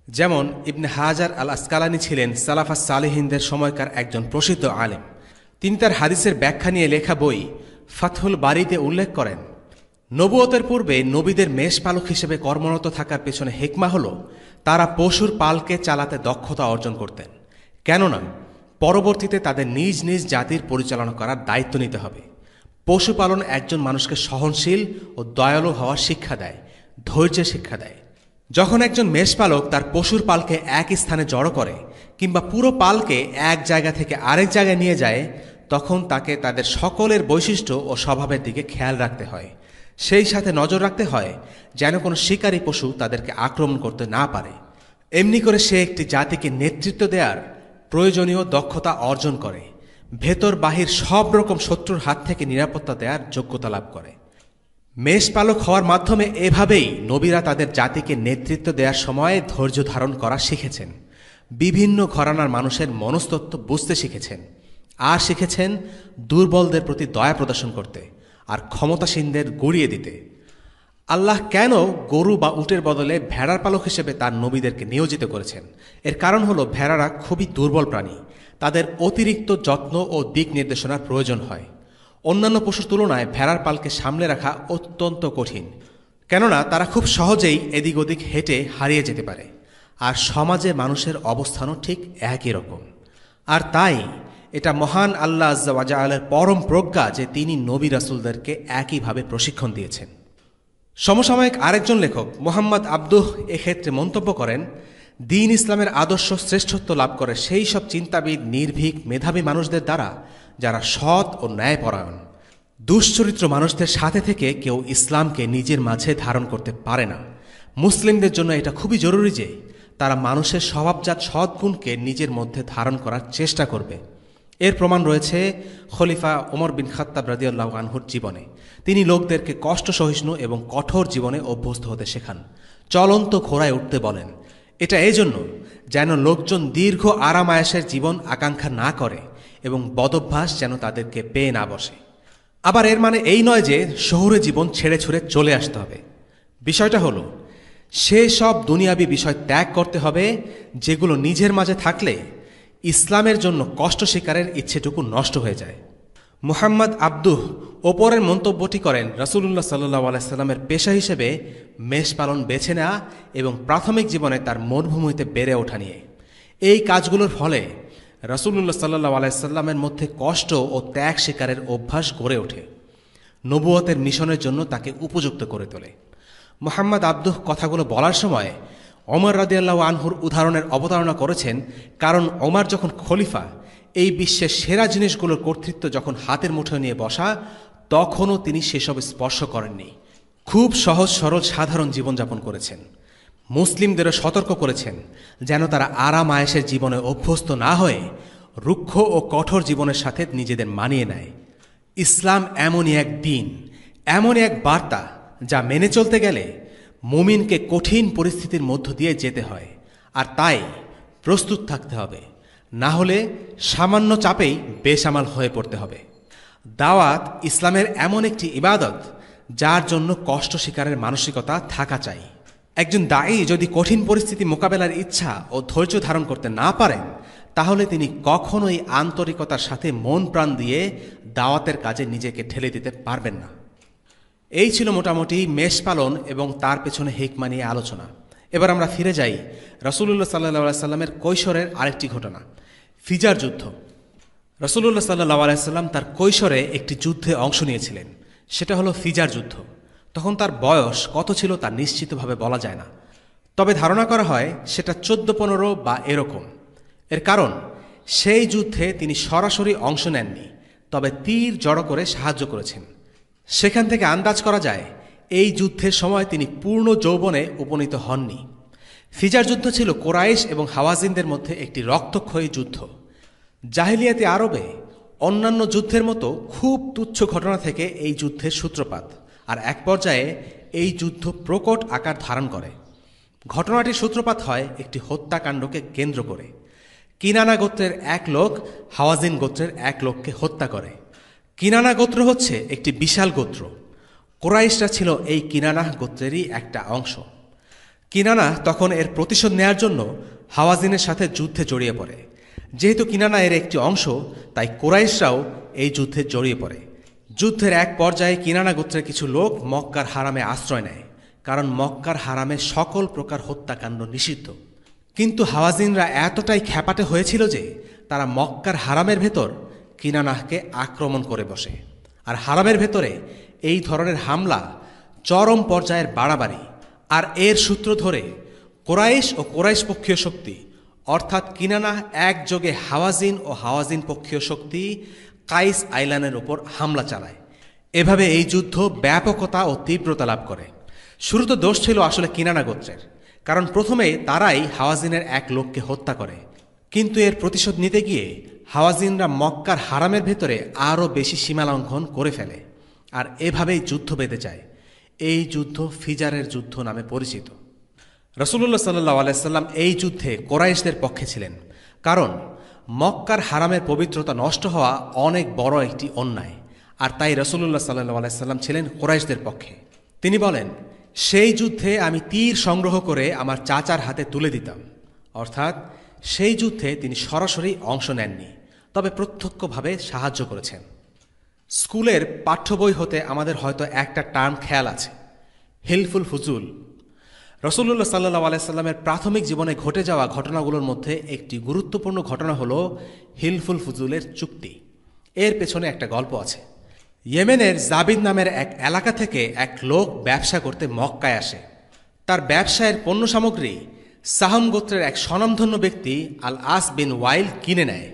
যেমন ইবনে হাজার আল আসকালানি ছিলেন সালাফাস সালেহিনদের সময়কার একজন প্রসিদ্ধ আলেম। তিনি তার হাদিসের ব্যাখ্যা নিয়ে লেখা বই ফাথহুল বারীতে উল্লেখ করেন, নবুয়তের পূর্বে নবীদের মেষ পালক হিসেবে কর্মরত থাকার পেছনে হিকমা হল তারা পশুর পালকে চালাতে দক্ষতা অর্জন করতেন। কেননা পরবর্তীতে তাদের নিজ নিজ জাতির পরিচালনা করার দায়িত্ব নিতে হবে। পশুপালন একজন মানুষকে সহনশীল ও দয়ালু হওয়ার শিক্ষা দেয়, ধৈর্যের শিক্ষা দেয়। যখন একজন মেষপালক তার পশুর পালকে এক স্থানে জড়ো করে কিংবা পুরো পালকে এক জায়গা থেকে আরেক জায়গায় নিয়ে যায়, তখন তাকে তাদের সকলের বৈশিষ্ট্য ও স্বভাবের দিকে খেয়াল রাখতে হয়। সেই সাথে নজর রাখতে হয় যেন কোনো শিকারী পশু তাদেরকে আক্রমণ করতে না পারে। এমনি করে সে একটি জাতিকে নেতৃত্ব দেওয়ার প্রয়োজনীয় দক্ষতা অর্জন করে, ভেতর বাহির সব রকম শত্রুর হাত থেকে নিরাপত্তা দেওয়ার যোগ্যতা লাভ করে। মেষপালক হওয়ার মাধ্যমে এভাবেই নবীরা তাদের জাতিকে নেতৃত্ব দেওয়ার সময় ধৈর্য ধারণ করা শিখেছেন, বিভিন্ন ঘরানার মানুষের মনস্তত্ত্ব বুঝতে শিখেছেন, আর শিখেছেন দুর্বলদের প্রতি দয়া প্রদর্শন করতে আর ক্ষমতাসীনদের গড়িয়ে দিতে। আল্লাহ কেন গরু বা উটের বদলে ভেড়ার পালক হিসেবে তার নবীদেরকে নিয়োজিত করেছেন? এর কারণ হলো ভেড়ারা খুবই দুর্বল প্রাণী, তাদের অতিরিক্ত যত্ন ও দিক নির্দেশনার প্রয়োজন হয়। অন্যান্য পশুর তুলনায় ভেড়ার পালকে সামলে রাখা অত্যন্ত কঠিন, কেননা তারা খুব সহজেই এদিক ওদিক হেঁটে হারিয়ে যেতে পারে। আর সমাজে মানুষের অবস্থানও ঠিক একই রকম। আর তাই এটা মহান আল্লাহ আজ্জা ওয়া জাআলার পরম প্রজ্ঞা যে তিনি নবী রাসূলদেরকে একইভাবে প্রশিক্ষণ দিয়েছেন। সমসাময়িক আরেকজন লেখক মুহাম্মদ আব্দুহ এক্ষেত্রে মন্তব্য করেন, দ্বীন ইসলামের আদর্শ শ্রেষ্ঠত্ব লাভ করে সেই সব চিন্তাবিদ, নির্ভীক, মেধাবী মানুষদের দ্বারা যারা সৎ ও ন্যায়পরায়ণ। দুশ্চরিত্র মানুষদের সাথে থেকে কেউ ইসলামকে নিজের মাঝে ধারণ করতে পারে না। মুসলিমদের জন্য এটা খুবই জরুরি যে তারা মানুষের স্বভাবজাত সদ্গুণকে নিজের মধ্যে ধারণ করার চেষ্টা করবে। এর প্রমাণ রয়েছে খলিফা ওমর বিন খাত্তাব রাদিয়াল্লাহু আনহুর জীবনে। তিনি লোকদেরকে কষ্ট সহিষ্ণু এবং কঠোর জীবনে অভ্যস্ত হতে শেখান, চলন্ত ঘোড়ায় উঠতে বলেন। এটা এজন্য যেন লোকজন দীর্ঘ আরাম আয়েশের জীবন আকাঙ্ক্ষা না করে এবং বদভ্যাস যেন তাদেরকে পেয়ে না বসে। আবার এর মানে এই নয় যে শহুরে জীবন ছেড়ে ছুড়ে চলে আসতে হবে। বিষয়টা হলো সে সব দুনিয়াবী বিষয় ত্যাগ করতে হবে যেগুলো নিজের মাঝে থাকলে ইসলামের জন্য কষ্ট স্বীকারের ইচ্ছেটুকু নষ্ট হয়ে যায়। মুহাম্মদ আব্দুহ ওপরের মন্তব্যটি করেন রাসূলুল্লাহ সাল্লাল্লাহু আলাইহি সাল্লামের পেশা হিসেবে মেষ পালন বেছে নেওয়া এবং প্রাথমিক জীবনে তার মরুভূমিতে বেড়ে ওঠা নিয়ে। এই কাজগুলোর ফলে রাসূলুল্লাহ সাল্লাল্লাহু আলাইহি সাল্লামের মধ্যে কষ্ট ও ত্যাগ স্বীকারের অভ্যাস গড়ে ওঠে, নবুয়তের মিশনের জন্য তাকে উপযুক্ত করে তোলে। মুহাম্মদ আব্দুহ কথাগুলো বলার সময় ওমর রাদিয়াল্লাহু আনহুর উদাহরণের অবতারণা করেছেন, কারণ ওমর যখন খলিফা, এই বিশ্বের সেরা জিনিসগুলোর কর্তৃত্ব যখন হাতের মুঠোয় নিয়ে বসা, তখনও তিনি সেসব স্পর্শ করেননি। খুব সহজ সরল সাধারণ জীবনযাপন করেছেন। মুসলিমদেরও সতর্ক করেছেন যেন তারা আরাম আয়েশের জীবনে অভ্যস্ত না হয়ে রুক্ষ ও কঠোর জীবনের সাথে নিজেদের মানিয়ে নেয়। ইসলাম এমনই এক দিন, এমনই এক বার্তা যা মেনে চলতে গেলে মুমিনকে কঠিন পরিস্থিতির মধ্য দিয়ে যেতে হয়, আর তাই প্রস্তুত থাকতে হবে, না হলে সামান্য চাপেই বেসামাল হয়ে পড়তে হবে। দাওয়াত ইসলামের এমন একটি ইবাদত যার জন্য কষ্ট স্বীকারের মানসিকতা থাকা চাই। একজন দায়ী যদি কঠিন পরিস্থিতি মোকাবেলার ইচ্ছা ও ধৈর্য ধারণ করতে না পারেন, তাহলে তিনি কখনোই আন্তরিকতার সাথে মন প্রাণ দিয়ে দাওয়াতের কাজে নিজেকে ঠেলে দিতে পারবেন না। এই ছিল মোটামুটি মেষ পালন এবং তার পেছনে হিকমা নিয়ে আলোচনা। এবার আমরা ফিরে যাই রাসূলুল্লাহ সাল্লাল্লাহু আলাইহি সাল্লামের কৈশোরের আরেকটি ঘটনা, ফিজার যুদ্ধ। রাসূলুল্লাহ সাল্লাল্লাহু আলাইহি সাল্লাম তার কৈশোরে একটি যুদ্ধে অংশ নিয়েছিলেন, সেটা হলো ফিজার যুদ্ধ। তখন তার বয়স কত ছিল তা নিশ্চিতভাবে বলা যায় না, তবে ধারণা করা হয় সেটা 14-15 বা এরকম। এর কারণ সেই যুদ্ধে তিনি সরাসরি অংশ নেননি, তবে তীর জড়ো করে সাহায্য করেছেন। সেখান থেকে আন্দাজ করা যায় এই যুদ্ধের সময় তিনি পূর্ণ যৌবনে উপনীত হননি। ফিজার যুদ্ধ ছিল কোরাইশ এবং হাওয়াজিনদের মধ্যে একটি রক্তক্ষয়ী যুদ্ধ। জাহিলিয়াতে আরবে অন্যান্য যুদ্ধের মতো খুব তুচ্ছ ঘটনা থেকে এই যুদ্ধের সূত্রপাত, আর এক পর্যায়ে এই যুদ্ধ প্রকট আকার ধারণ করে। ঘটনাটির সূত্রপাত হয় একটি হত্যাকাণ্ডকে কেন্দ্র করে। কিনানা গোত্রের এক লোক হাওয়াজিন গোত্রের এক লোককে হত্যা করে। কিনানা গোত্র হচ্ছে একটি বিশাল গোত্র। কোরাইশরা ছিল এই কিনানা গোত্রেরই একটা অংশ। কিনানা তখন এর প্রতিশোধ নেয়ার জন্য হাওয়াজিনের সাথে যুদ্ধে জড়িয়ে পড়ে। যেহেতু কিনানা এর একটি অংশ, তাই কোরাইশরাও এই যুদ্ধে জড়িয়ে পড়ে। যুদ্ধের এক পর্যায়ে কিনানা গোত্রের কিছু লোক মক্কার হারামে আশ্রয় নেয়, কারণ মক্কার হারামে সকল প্রকার হত্যাকাণ্ড নিষিদ্ধ। কিন্তু হাওয়াজিনরা এতটাই খ্যাপাটে হয়েছিল যে তারা মক্কার হারামের ভেতর কিনানাহকে আক্রমণ করে বসে। আর হারামের ভেতরে এই ধরনের হামলা চরম পর্যায়ের বাড়াবাড়ি, আর এর সূত্র ধরে কোরাইশ ও কোরাইশ পক্ষীয় শক্তি অর্থাৎ কিনানাহ একযোগে হাওয়াজিন ও হাওয়াজিন পক্ষীয় শক্তি কাইস আইল্যান্ডের ওপর হামলা চালায়। এভাবে এই যুদ্ধ ব্যাপকতা ও তীব্রতা লাভ করে। শুরুতে দোষ ছিল আসলে কিনানা গোত্রের, কারণ প্রথমে তারাই হাওয়াজিনের এক লোককে হত্যা করে। কিন্তু এর প্রতিশোধ নিতে গিয়ে হাওয়াজিনরা মক্কার হারামের ভেতরে আরও বেশি সীমালঙ্ঘন করে ফেলে, আর এভাবেই যুদ্ধ বেঁধে যায়। এই যুদ্ধ ফিজারের যুদ্ধ নামে পরিচিত। রাসূলুল্লাহ সাল্লাল্লাহু আলাইহি সাল্লাম এই যুদ্ধে কোরাইশদের পক্ষে ছিলেন, কারণ মক্কার হারামের পবিত্রতা নষ্ট হওয়া অনেক বড় একটি অন্যায়, আর তাই রাসূলুল্লাহ সাল্লাল্লাহু আলাইহি সাল্লাম ছিলেন কোরাইশদের পক্ষে। তিনি বলেন, সেই যুদ্ধে আমি তীর সংগ্রহ করে আমার চাচার হাতে তুলে দিতাম। অর্থাৎ সেই যুদ্ধে তিনি সরাসরি অংশ নেননি, তবে প্রত্যক্ষভাবে সাহায্য করেছেন। স্কুলের পাঠ্য বই হতে আমাদের হয়তো একটা টার্ম খেয়াল আছে, হিলফুল ফুজুল। রাসূলুল্লাহ সাল্লাল্লাহু আলাইহি সাল্লামের প্রাথমিক জীবনে ঘটে যাওয়া ঘটনাগুলোর মধ্যে একটি গুরুত্বপূর্ণ ঘটনা হলো হিলফুল ফুজুলের চুক্তি। এর পেছনে একটা গল্প আছে। ইয়েমেনের জাবিদ নামের এক এলাকা থেকে এক লোক ব্যবসা করতে মক্কায় আসে। তার ব্যবসায়ের পণ্য সামগ্রী সাহাম গোত্রের এক স্বনামধন্য ব্যক্তি আল আস বিন ওয়াইল কিনে নেয়,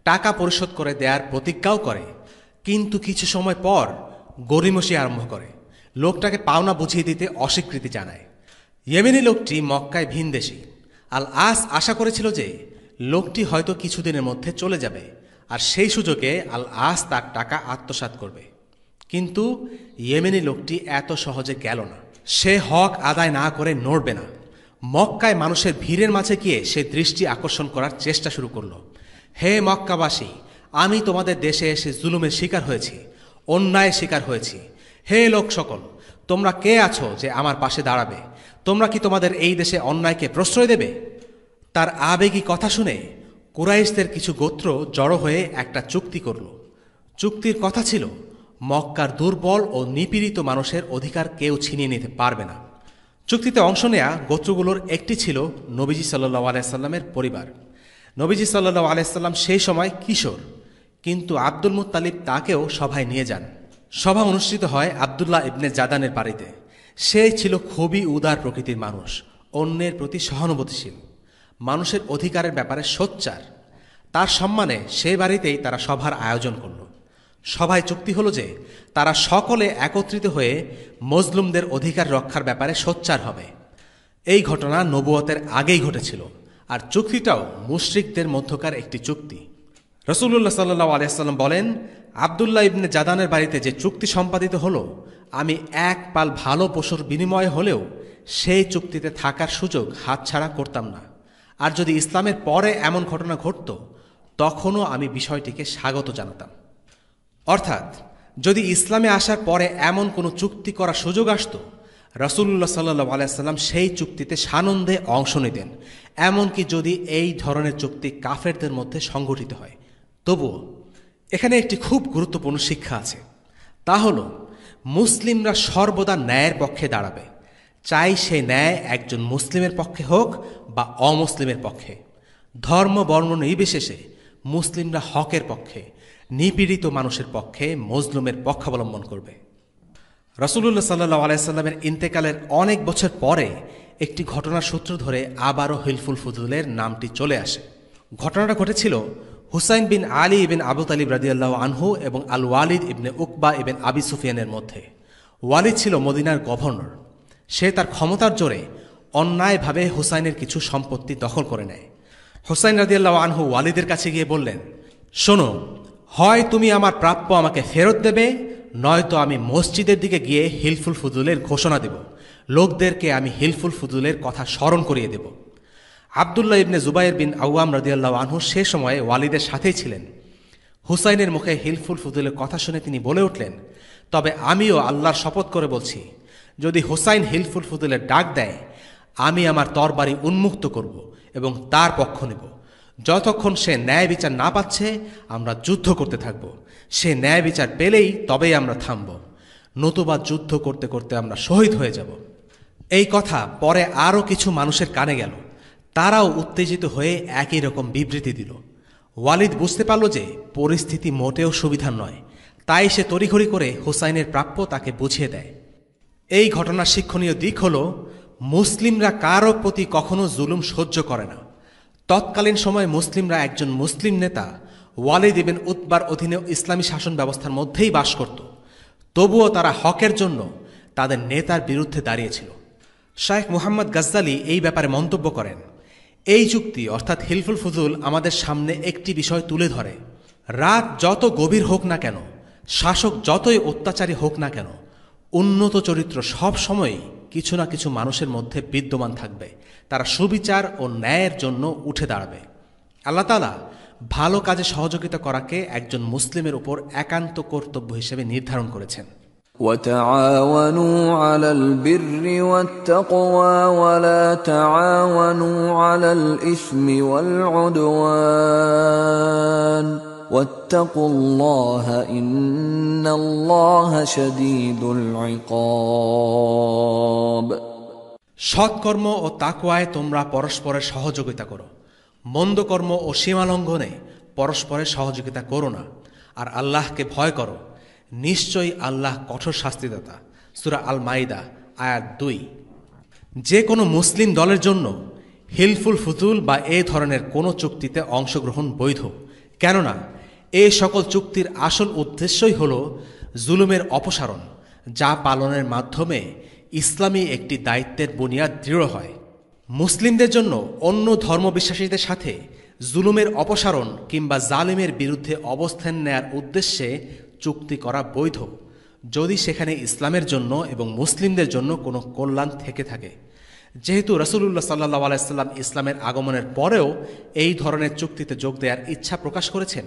টাকা পরিশোধ করে দেওয়ার প্রতিজ্ঞাও করে। কিন্তু কিছু সময় পর গড়িমসি আরম্ভ করে, লোকটাকে পাওনা বুঝিয়ে দিতে অস্বীকৃতি জানায়। ইয়েমেনি লোকটি মক্কায় ভিনদেশী। আল আস আশা করেছিল যে লোকটি হয়তো কিছুদিনের মধ্যে চলে যাবে, আর সেই সুযোগে আল আস তার টাকা আত্মসাৎ করবে। কিন্তু ইয়েমেনি লোকটি এত সহজে গেল না। সে হক আদায় না করে নড়বে না। মক্কায় মানুষের ভিড়ের মাঝে গিয়ে সে দৃষ্টি আকর্ষণ করার চেষ্টা শুরু করল। হে মক্কাবাসী, আমি তোমাদের দেশে এসে জুলুমের শিকার হয়েছি, অন্যায়ের শিকার হয়েছি। হে লোক সকল, তোমরা কে আছো যে আমার পাশে দাঁড়াবে? তোমরা কি তোমাদের এই দেশে অন্যায়কে প্রশ্রয় দেবে? তার আবেগী কথা শুনে কুরাইশদের কিছু গোত্র জড়ো হয়ে একটা চুক্তি করল। চুক্তির কথা ছিল, মক্কার দুর্বল ও নিপীড়িত মানুষের অধিকার কেউ ছিনিয়ে নিতে পারবে না। চুক্তিতে অংশ নেয়া গোত্রগুলোর একটি ছিল নবীজি সাল্লাল্লাহু আলাইহি সাল্লামের পরিবার। নবীজি সাল্লাল্লাহু আলাইহি সাল্লাম সেই সময় কিশোর, কিন্তু আব্দুল মুত্তালিব তাকেও সভায় নিয়ে যান। সভা অনুষ্ঠিত হয় আব্দুল্লাহ ইবনে জাদানের বাড়িতে। সে ছিল খুবই উদার প্রকৃতির মানুষ, অন্যের প্রতি সহানুভূতিশীল, মানুষের অধিকারের ব্যাপারে সোচ্চার। তার সম্মানে সে বাড়িতেই তারা সভার আয়োজন করল। সভায় চুক্তি হলো যে তারা সকলে একত্রিত হয়ে মজলুমদের অধিকার রক্ষার ব্যাপারে সোচ্চার হবে। এই ঘটনা নবুয়তের আগেই ঘটেছিল, আর চুক্তিটাও মুশরিকদের মধ্যকার একটি চুক্তি। রাসূলুল্লাহ সাল্লাল্লাহু আলাইহি সাল্লাম বলেন, আব্দুল্লাহ ইবনে জাদানের বাড়িতে যে চুক্তি সম্পাদিত হলো, আমি এক পাল ভালো পশুর বিনিময়ে হলেও সেই চুক্তিতে থাকার সুযোগ হাতছাড়া করতাম না। আর যদি ইসলামের পরে এমন ঘটনা ঘটত, তখনও আমি বিষয়টিকে স্বাগত জানাতাম। অর্থাৎ যদি ইসলামে আসার পরে এমন কোনো চুক্তি করার সুযোগ আসত, রাসূলুল্লাহ সাল্লাল্লাহু আলাইহি সাল্লাম সেই চুক্তিতে সানন্দে অংশ নিতেন, এমনকি যদি এই ধরনের চুক্তি কাফেরদের মধ্যে সংগঠিত হয়। তবুও এখানে একটি খুব গুরুত্বপূর্ণ শিক্ষা আছে, তা হল মুসলিমরা সর্বদা ন্যায়ের পক্ষে দাঁড়াবে, চাই সেই ন্যায় একজন মুসলিমের পক্ষে হোক বা অমুসলিমের পক্ষে। ধর্ম বর্ণ নির্বিশেষে মুসলিমরা হকের পক্ষে, নিপীড়িত মানুষের পক্ষে, মজলুমের পক্ষাবলম্বন করবে। রাসূলুল্লাহ সাল্লাল্লাহু আলাইহি সাল্লামের ইন্তেকালের অনেক বছর পরে একটি ঘটনার সূত্র ধরে আবারও হিলফুল ফুজুলের নামটি চলে আসে। ঘটনাটা ঘটেছিল হুসাইন বিন আলী ইবিন আবু তালিব রাদিয়াল্লাহু আনহু এবং আল ওয়ালিদ ইবনে উকবা ইবিন আবি সুফিয়ানের মধ্যে। ওয়ালিদ ছিল মদিনার গভর্নর। সে তার ক্ষমতার জোরে অন্যায়ভাবে হুসাইনের কিছু সম্পত্তি দখল করে নেয়। হুসাইন রাদিয়াল্লাহু আনহু ওয়ালিদের কাছে গিয়ে বললেন, শোনো, হয় তুমি আমার প্রাপ্য আমাকে ফেরত দেবে, নয়তো আমি মসজিদের দিকে গিয়ে হিলফুল ফুজুলের ঘোষণা দেব, লোকদেরকে আমি হিলফুল ফুজুলের কথা স্মরণ করিয়ে দেব। আবদুল্লাহ ইবনে জুবাইর বিন আওয়াম রাদিয়াল্লাহু আনহু সে সময়ে ওয়ালিদের সাথেই ছিলেন। হুসাইনের মুখে হিলফুল ফুজুলের কথা শুনে তিনি বলে উঠলেন, তবে আমিও আল্লাহর শপথ করে বলছি, যদি হুসাইন হিলফুল ফুজুলের ডাক দেয়, আমি আমার তরবারি উন্মুক্ত করব এবং তার পক্ষ নেব। যতক্ষণ সে ন্যায় বিচার না পাচ্ছে আমরা যুদ্ধ করতে থাকব। সে ন্যায় বিচার পেলেই তবেই আমরা থামব, নতুবা যুদ্ধ করতে করতে আমরা শহীদ হয়ে যাব। এই কথা পরে আরও কিছু মানুষের কানে গেল। তারাও উত্তেজিত হয়ে একই রকম বিবৃতি দিল। ওয়ালিদ বুঝতে পারল যে পরিস্থিতি মোটেও সুবিধার নয়, তাই সে তড়িঘড়ি করে হুসাইনের প্রাপ্য তাকে বুঝিয়ে দেয়। এই ঘটনার শিক্ষণীয় দিক হল, মুসলিমরা কারও প্রতি কখনো জুলুম সহ্য করে না। তৎকালীন সময়ে মুসলিমরা একজন মুসলিম নেতা ওয়ালিদ ইবিন উতবার অধীনে ইসলামী শাসন ব্যবস্থার মধ্যেই বাস করত। তবুও তারা হকের জন্য তাদের নেতার বিরুদ্ধে দাঁড়িয়েছিল। শাইখ মুহাম্মদ গাজ্জালি এই ব্যাপারে মন্তব্য করেন, এই চুক্তি অর্থাৎ হিলফুল ফুজুল আমাদের সামনে একটি বিষয় তুলে ধরে, রাত যত গভীর হোক না কেন, শাসক যতই অত্যাচারী হোক না কেন, উন্নত চরিত্র সব সময়ই কিছু না কিছু মানুষের মধ্যে বিদ্যমান থাকবে। তারা সুবিচার ও ন্যায়ের জন্য উঠে দাঁড়াবে। আল্লাহ তাআলা ভালো কাজে সহযোগিতা করাকে একজন মুসলিমের উপর একান্ত কর্তব্য হিসেবে নির্ধারণ করেছেন। وتعاونوا على البر والتقوى ولا تعاونوا على الإثم والعدوان واتقوا الله إن الله شديد العقاب। সৎকর্ম ও তাকওয়ায় তোমরা পরস্পরের সহযোগিতা করো, মন্দ কর্ম ও সীমালঙ্ঘনে পরস্পরের সহযোগিতা করো না, আর আল্লাহকে ভয় করো, নিশ্চয়ই আল্লাহ কঠোর শাস্তিদাতা। সূরা আল মাইদা আয়াত 2। যে কোনো মুসলিম দলের জন্য হিলফুল ফুজুল বা এ ধরনের কোনো চুক্তিতে অংশগ্রহণ বৈধ, কেননা এ সকল চুক্তির আসল উদ্দেশ্যই হল জুলুমের অপসারণ, যা পালনের মাধ্যমে ইসলামী একটি দায়িত্বের বুনিয়াদ দৃঢ় হয়। মুসলিমদের জন্য অন্য ধর্মবিশ্বাসীদের সাথে জুলুমের অপসারণ কিংবা জালিমের বিরুদ্ধে অবস্থান নেয়ার উদ্দেশ্যে চুক্তি করা বৈধ, যদি সেখানে ইসলামের জন্য এবং মুসলিমদের জন্য কোনো কল্যাণ থেকে থাকে। যেহেতু রাসূলুল্লাহ সাল্লাল্লাহু আলাইহি সাল্লাম ইসলামের আগমনের পরেও এই ধরনের চুক্তিতে যোগ দেওয়ার ইচ্ছা প্রকাশ করেছেন,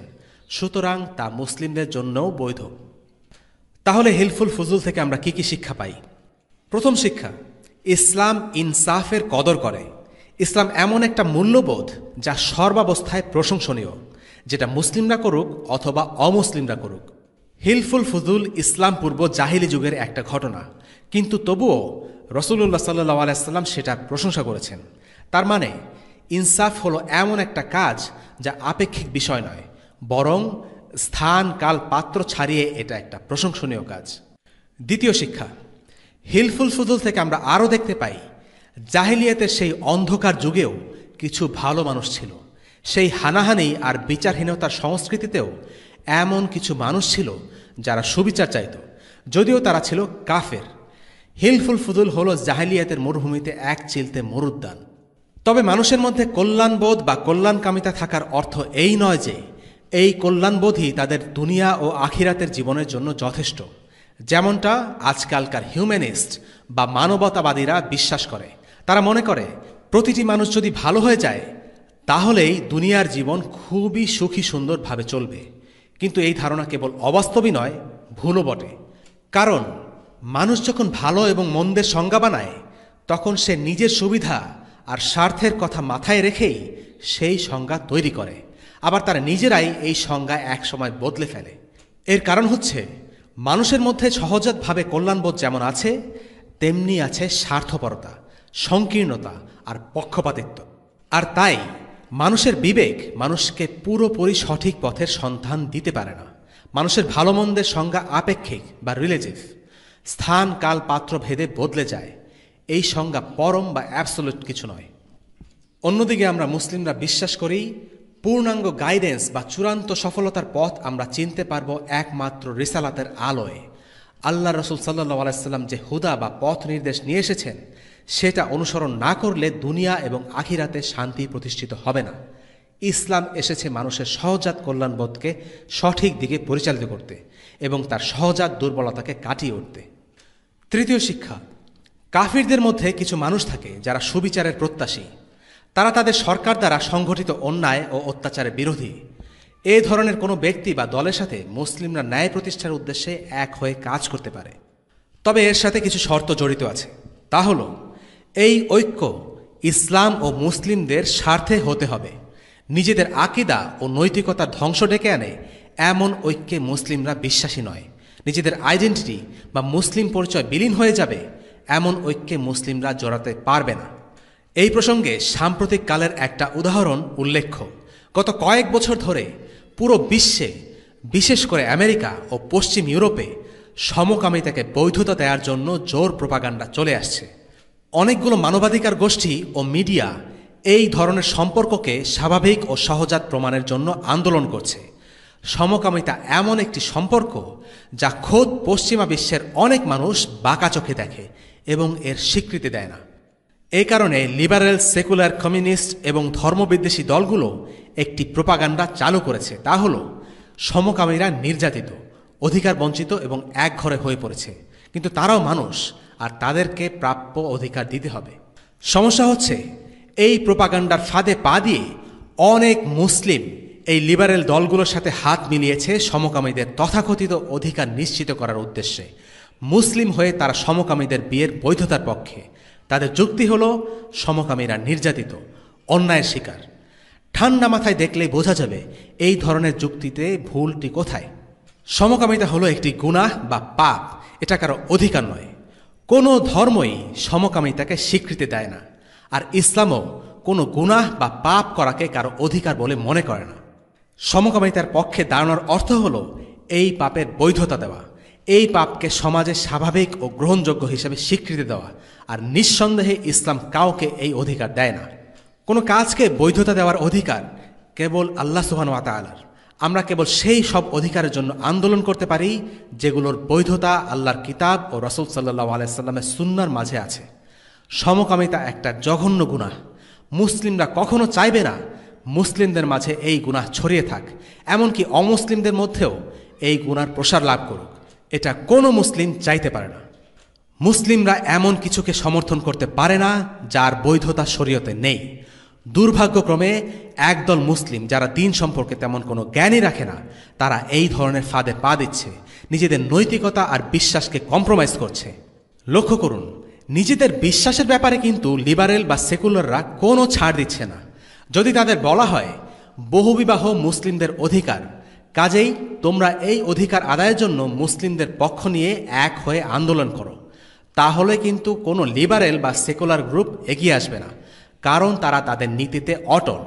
সুতরাং তা মুসলিমদের জন্যও বৈধ। তাহলে হিলফুল ফুজুল থেকে আমরা কি কি শিক্ষা পাই? প্রথম শিক্ষা, ইসলাম ইনসাফের কদর করে। ইসলাম এমন একটা মূল্যবোধ যা সর্বাবস্থায় প্রশংসনীয়, যেটা মুসলিমরা করুক অথবা অমুসলিমরা করুক। হিলফুল ফুজুল ইসলাম পূর্ব জাহিলি যুগের একটা ঘটনা, কিন্তু তবুও রাসূলুল্লাহ সাল্লাল্লাহু আলাইহি সাল্লাম সেটা প্রশংসা করেছেন। তার মানে ইনসাফ হলো এমন একটা কাজ যা আপেক্ষিক বিষয় নয়, বরং স্থান কাল পাত্র ছাড়িয়ে এটা একটা প্রশংসনীয় কাজ। দ্বিতীয় শিক্ষা, হিলফুল ফুজুল থেকে আমরা আরও দেখতে পাই, জাহিলিয়াতের সেই অন্ধকার যুগেও কিছু ভালো মানুষ ছিল। সেই হানাহানি আর বিচারহীনতার সংস্কৃতিতেও এমন কিছু মানুষ ছিল যারা সুবিচার চাইত, যদিও তারা ছিল কাফের। হিলফুল ফুজুল হল জাহিলিয়াতের মরুভূমিতে এক চিলতে মরুদ্যান। তবে মানুষের মধ্যে কল্যাণবোধ বা কল্যাণকামিতা থাকার অর্থ এই নয় যে এই কল্যাণবোধই তাদের দুনিয়া ও আখিরাতের জীবনের জন্য যথেষ্ট, যেমনটা আজকালকার হিউম্যানিস্ট বা মানবতাবাদীরা বিশ্বাস করে। তারা মনে করে প্রতিটি মানুষ যদি ভালো হয়ে যায় তাহলেই দুনিয়ার জীবন খুবই সুখী সুন্দরভাবে চলবে। কিন্তু এই ধারণা কেবল অবাস্তবই নয়, ভুলও বটে। কারণ মানুষ যখন ভালো এবং মন্দের সংজ্ঞা বানায়, তখন সে নিজের সুবিধা আর স্বার্থের কথা মাথায় রেখেই সেই সংজ্ঞা তৈরি করে। আবার তারা নিজেরাই এই সংজ্ঞা একসময় বদলে ফেলে। এর কারণ হচ্ছে মানুষের মধ্যে সহজাতভাবে কল্যাণবোধ যেমন আছে, তেমনি আছে স্বার্থপরতা, সংকীর্ণতা আর পক্ষপাতিত্ব। আর তাই মানুষের বিবেক মানুষকে পুরোপুরি সঠিক পথের সন্ধান দিতে পারে না। মানুষের ভালো মন্দের সংজ্ঞা আপেক্ষিক বা রিলেটিভ। স্থান কাল পাত্র ভেদে বদলে যায়। এই সংজ্ঞা পরম বা অ্যাবসোলিউট কিছু নয়। অন্যদিকে আমরা মুসলিমরা বিশ্বাস করি পূর্ণাঙ্গ গাইডেন্স বা চূড়ান্ত সফলতার পথ আমরা চিনতে পারব একমাত্র রিসালাতের আলোয়। আল্লাহ রসুল সাল্লাল্লাহু আলাইহি সাল্লাম যে হুদা বা পথ নির্দেশ নিয়ে এসেছেন সেটা অনুসরণ না করলে দুনিয়া এবং আখিরাতে শান্তি প্রতিষ্ঠিত হবে না। ইসলাম এসেছে মানুষের সহজাত কল্যাণবোধকে সঠিক দিকে পরিচালিত করতে এবং তার সহজাত দুর্বলতাকে কাটিয়ে উঠতে। তৃতীয় শিক্ষা, কাফিরদের মধ্যে কিছু মানুষ থাকে যারা সুবিচারের প্রত্যাশী। তারা তাদের সরকার দ্বারা সংঘটিত অন্যায় ও অত্যাচারের বিরোধী। এ ধরনের কোনো ব্যক্তি বা দলের সাথে মুসলিমরা ন্যায় প্রতিষ্ঠার উদ্দেশ্যে এক হয়ে কাজ করতে পারে, তবে এর সাথে কিছু শর্ত জড়িত আছে। তা হল, এই ঐক্য ইসলাম ও মুসলিমদের স্বার্থে হতে হবে। নিজেদের আকীদা ও নৈতিকতার ধ্বংস ডেকে আনে এমন ঐক্যে মুসলিমরা বিশ্বাসী নয়। নিজেদের আইডেন্টিটি বা মুসলিম পরিচয় বিলীন হয়ে যাবে এমন ঐক্যে মুসলিমরা জড়াতে পারবে না। এই প্রসঙ্গে সাম্প্রতিক কালের একটা উদাহরণ উল্লেখ্য। গত কয়েক বছর ধরে পুরো বিশ্বে, বিশেষ করে আমেরিকা ও পশ্চিম ইউরোপে সমকামিতাকে বৈধতা দেওয়ার জন্য জোর প্রোপাগান্ডা চলে আসছে। অনেকগুলো মানবাধিকার গোষ্ঠী ও মিডিয়া এই ধরনের সম্পর্ককে স্বাভাবিক ও সহজাত প্রমাণের জন্য আন্দোলন করছে। সমকামিতা এমন একটি সম্পর্ক যা খোদ পশ্চিমা বিশ্বের অনেক মানুষ বাঁকা চোখে দেখে এবং এর স্বীকৃতি দেয় না। এই কারণে লিবারেল, সেকুলার, কমিউনিস্ট এবং ধর্মবিদ্বেষী দলগুলো একটি প্রোপাগান্ডা চালু করেছে। তা হল, সমকামীরা নির্যাতিত, অধিকার বঞ্চিত এবং একঘরে হয়ে পড়েছে, কিন্তু তারাও মানুষ আর তাদেরকে প্রাপ্য অধিকার দিতে হবে। সমস্যা হচ্ছে, এই প্রোপাগান্ডার ফাঁদে পা দিয়ে অনেক মুসলিম এই লিবারেল দলগুলোর সাথে হাত মিলিয়েছে সমকামীদের তথাকথিত অধিকার নিশ্চিত করার উদ্দেশ্যে। মুসলিম হয়ে তারা সমকামীদের বিয়ের বৈধতার পক্ষে। তাদের যুক্তি হল সমকামীরা নির্যাতিত, অন্যায়ের শিকার। ঠান্ডা মাথায় দেখলেই বোঝা যাবে এই ধরনের যুক্তিতে ভুলটি কোথায়। সমকামিতা হলো একটি গুনাহ বা পাপ, এটা কারো অধিকার নয়। কোনো ধর্মই সমকামিতাকে স্বীকৃতি দেয় না, আর ইসলামও কোনো গুনাহ বা পাপ করাকে কারো অধিকার বলে মনে করে না। সমকামিতার পক্ষে দাঁড়ানোর অর্থ হল এই পাপের বৈধতা দেওয়া, এই পাপকে সমাজে স্বাভাবিক ও গ্রহণযোগ্য হিসেবে স্বীকৃতি দেওয়া। আর নিঃসন্দেহে ইসলাম কাউকে এই অধিকার দেয় না। কোনো কাজকে বৈধতা দেওয়ার অধিকার কেবল আল্লাহ সুবহানাহু ওয়া তাআলার। আমরা কেবল সেই সব অধিকারের জন্য আন্দোলন করতে পারি যেগুলোর বৈধতা আল্লাহর কিতাব ও রাসূল সাল্লাল্লাহু আলাইহি সাল্লামের সুন্নাহর মাঝে আছে। সমকামিতা একটা জঘন্য গুনাহ। মুসলিমরা কখনো চাইবে না মুসলিমদের মাঝে এই গুনাহ ছড়িয়ে থাক, এমনকি অমুসলিমদের মধ্যেও এই গুনাহর প্রসার লাভ করুক। এটা কোনো মুসলিম চাইতে পারে না। মুসলিমরা এমন কিছুকে সমর্থন করতে পারে না যার বৈধতা শরীয়তে নেই। দুর্ভাগ্যক্রমে একদল মুসলিম যারা দিন সম্পর্কে তেমন কোনো জ্ঞানই রাখে না, তারা এই ধরনের ফাঁদে পা দিচ্ছে, নিজেদের নৈতিকতা আর বিশ্বাসকে কম্প্রোমাইজ করছে। লক্ষ্য করুন, নিজেদের বিশ্বাসের ব্যাপারে কিন্তু লিবারেল বা সেকুলাররা কোনো ছাড় দিচ্ছে না। যদি তাদের বলা হয় বহুবিবাহ মুসলিমদের অধিকার, কাজেই তোমরা এই অধিকার আদায়ের জন্য মুসলিমদের পক্ষ নিয়ে এক হয়ে আন্দোলন করো, তাহলে কিন্তু কোনো লিবারেল বা সেকুলার গ্রুপ এগিয়ে আসবে না, কারণ তারা তাদের নীতিতে অটল।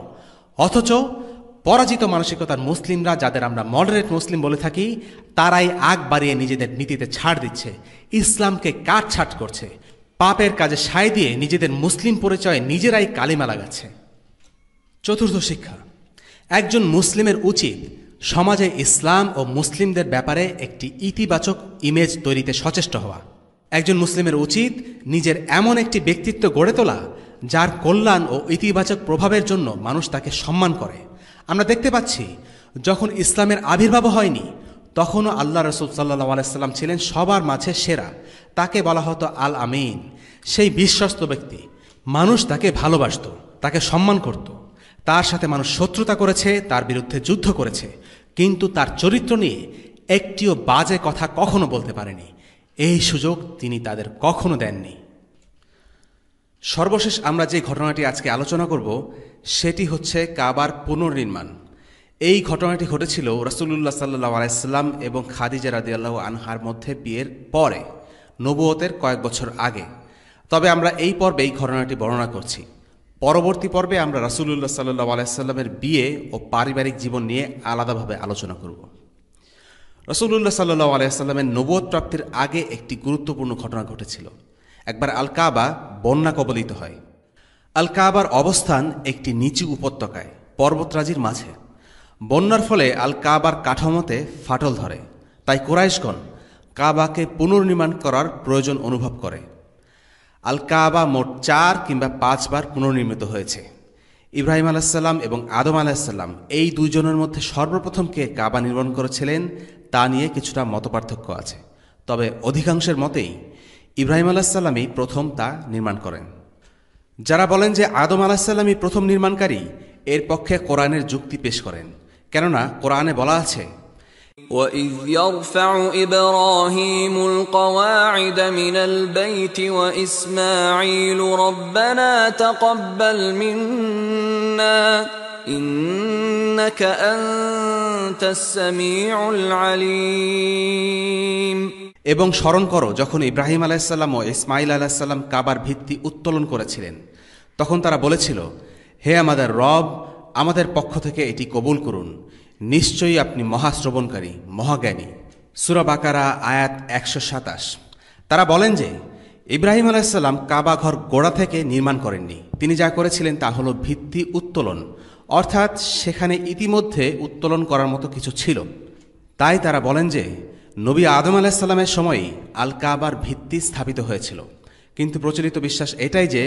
অথচ পরাজিত মানসিকতার মুসলিমরা, যাদের আমরা মডারেট মুসলিম বলে থাকি, তারাই আগ বাড়িয়ে নিজেদের নীতিতে ছাড় দিচ্ছে, ইসলামকে কাটছাঁট করছে, পাপের কাজে সায় দিয়ে নিজেদের মুসলিম পরিচয়ে নিজেরাই কালিমা লাগাচ্ছে। চতুর্থ শিক্ষা, একজন মুসলিমের উচিত সমাজে ইসলাম ও মুসলিমদের ব্যাপারে একটি ইতিবাচক ইমেজ তৈরিতে সচেষ্ট হওয়া। একজন মুসলিমের উচিত নিজের এমন একটি ব্যক্তিত্ব গড়ে তোলা যার কল্যাণ ও ইতিবাচক প্রভাবের জন্য মানুষ তাকে সম্মান করে। আমরা দেখতে পাচ্ছি, যখন ইসলামের আবির্ভাব হয়নি তখনও আল্লাহ রাসূল সাল্লাল্লাহু আলাইহি সাল্লাম ছিলেন সবার মাঝে সেরা। তাকে বলা হতো আল আমিন, সেই বিশ্বস্ত ব্যক্তি। মানুষ তাকে ভালোবাসত, তাকে সম্মান করত। তার সাথে মানুষ শত্রুতা করেছে, তার বিরুদ্ধে যুদ্ধ করেছে, কিন্তু তার চরিত্র নিয়ে একটিও বাজে কথা কখনো বলতে পারেনি। এই সুযোগ তিনি তাদের কখনো দেননি। সর্বশেষ আমরা যে ঘটনাটি আজকে আলোচনা করব সেটি হচ্ছে কাবার পুনর্নির্মাণ। এই ঘটনাটি ঘটেছিল রাসূলুল্লাহ সাল্লাল্লাহু আলাইহি সাল্লাম এবং খাদিজা রাদিয়াল্লাহু আনহার মধ্যে বিয়ের পরে, নবুয়তের কয়েক বছর আগে। তবে আমরা এই পর্বে এই ঘটনাটি বর্ণনা করছি। পরবর্তী পর্বে আমরা রাসূলুল্লাহ সাল্লাল্লাহু আলাইহি সাল্লামের বিয়ে ও পারিবারিক জীবন নিয়ে আলাদাভাবে আলোচনা করব। রাসূলুল্লাহ সাল্লাল্লাহু আলাইহি ওয়াসাল্লামের নবুয়ত প্রাপ্তির আগে একটি গুরুত্বপূর্ণ ঘটনা ঘটেছিল। একবার আল কাবা বন্যা কবলিত হয়। আল কাবার অবস্থান একটি নিচু উপত্যকায় পর্বতরাজির মাঝে। বন্যার ফলে আল কাবার কাঠামোতে ফাটল ধরে, তাই কুরাইশগণ কাবাকে পুনর্নির্মাণ করার প্রয়োজন অনুভব করে। আল কাবা মোট 4 কিংবা 5 বার পুনর্নির্মিত হয়েছে। ইব্রাহিম আলাইহিসসালাম এবং আদম আলাইহিসসালাম এই দুইজনের মধ্যে সর্বপ্রথম কে কাবা নির্মাণ করেছিলেন তা নিয়ে কিছুটা মতপার্থক্য আছে, তবে অধিকাংশের মতেই ইব্রাহিম আলাইহিসসালামই প্রথম তা নির্মাণ করেন। যারা বলেন যে আদম আলাইহিসসালামই প্রথম নির্মাণকারী, এর পক্ষে কোরআনের যুক্তি পেশ করেন, কেননা কোরআনে বলা আছে, وَإِذْ يَرْفَعُ إِبْرَاهِيمُ الْقَوَاعِدَ مِنَ الْبَيْتِ وَإِسْمَاعِيلُ رَبَّنَا تَقَبَّلْ مِنَّا إِنَّكَ أَنْتَ السَّمِيعُ الْعَلِيمُ। এবং স্মরণ করো যখন ইব্রাহিম আলাইহিসসালাম ও ইসমাইল আলাইহিসসালাম কাবার ভিত্তি উত্তোলন করেছিলেন, তখন তারা বলেছিল, হে আমাদের রব, আমাদের পক্ষ থেকে এটি কবুল করুন, নিশ্চয়ই আপনি মহাশ্রবণকারী, মহাজ্ঞানী। সূরা বাকারা আয়াত 127। তারা বলেন যে ইব্রাহিম আলাইহিসসালাম কাবা ঘর গোড়া থেকে নির্মাণ করেননি, তিনি যা করেছিলেন তা হলো ভিত্তি উত্তোলন, অর্থাৎ সেখানে ইতিমধ্যে উত্তোলন করার মতো কিছু ছিল। তাই তারা বলেন যে নবী আদম আলাইহিসসালামের সময়ই আল কাবার ভিত্তি স্থাপিত হয়েছিল, কিন্তু প্রচলিত বিশ্বাস এটাই যে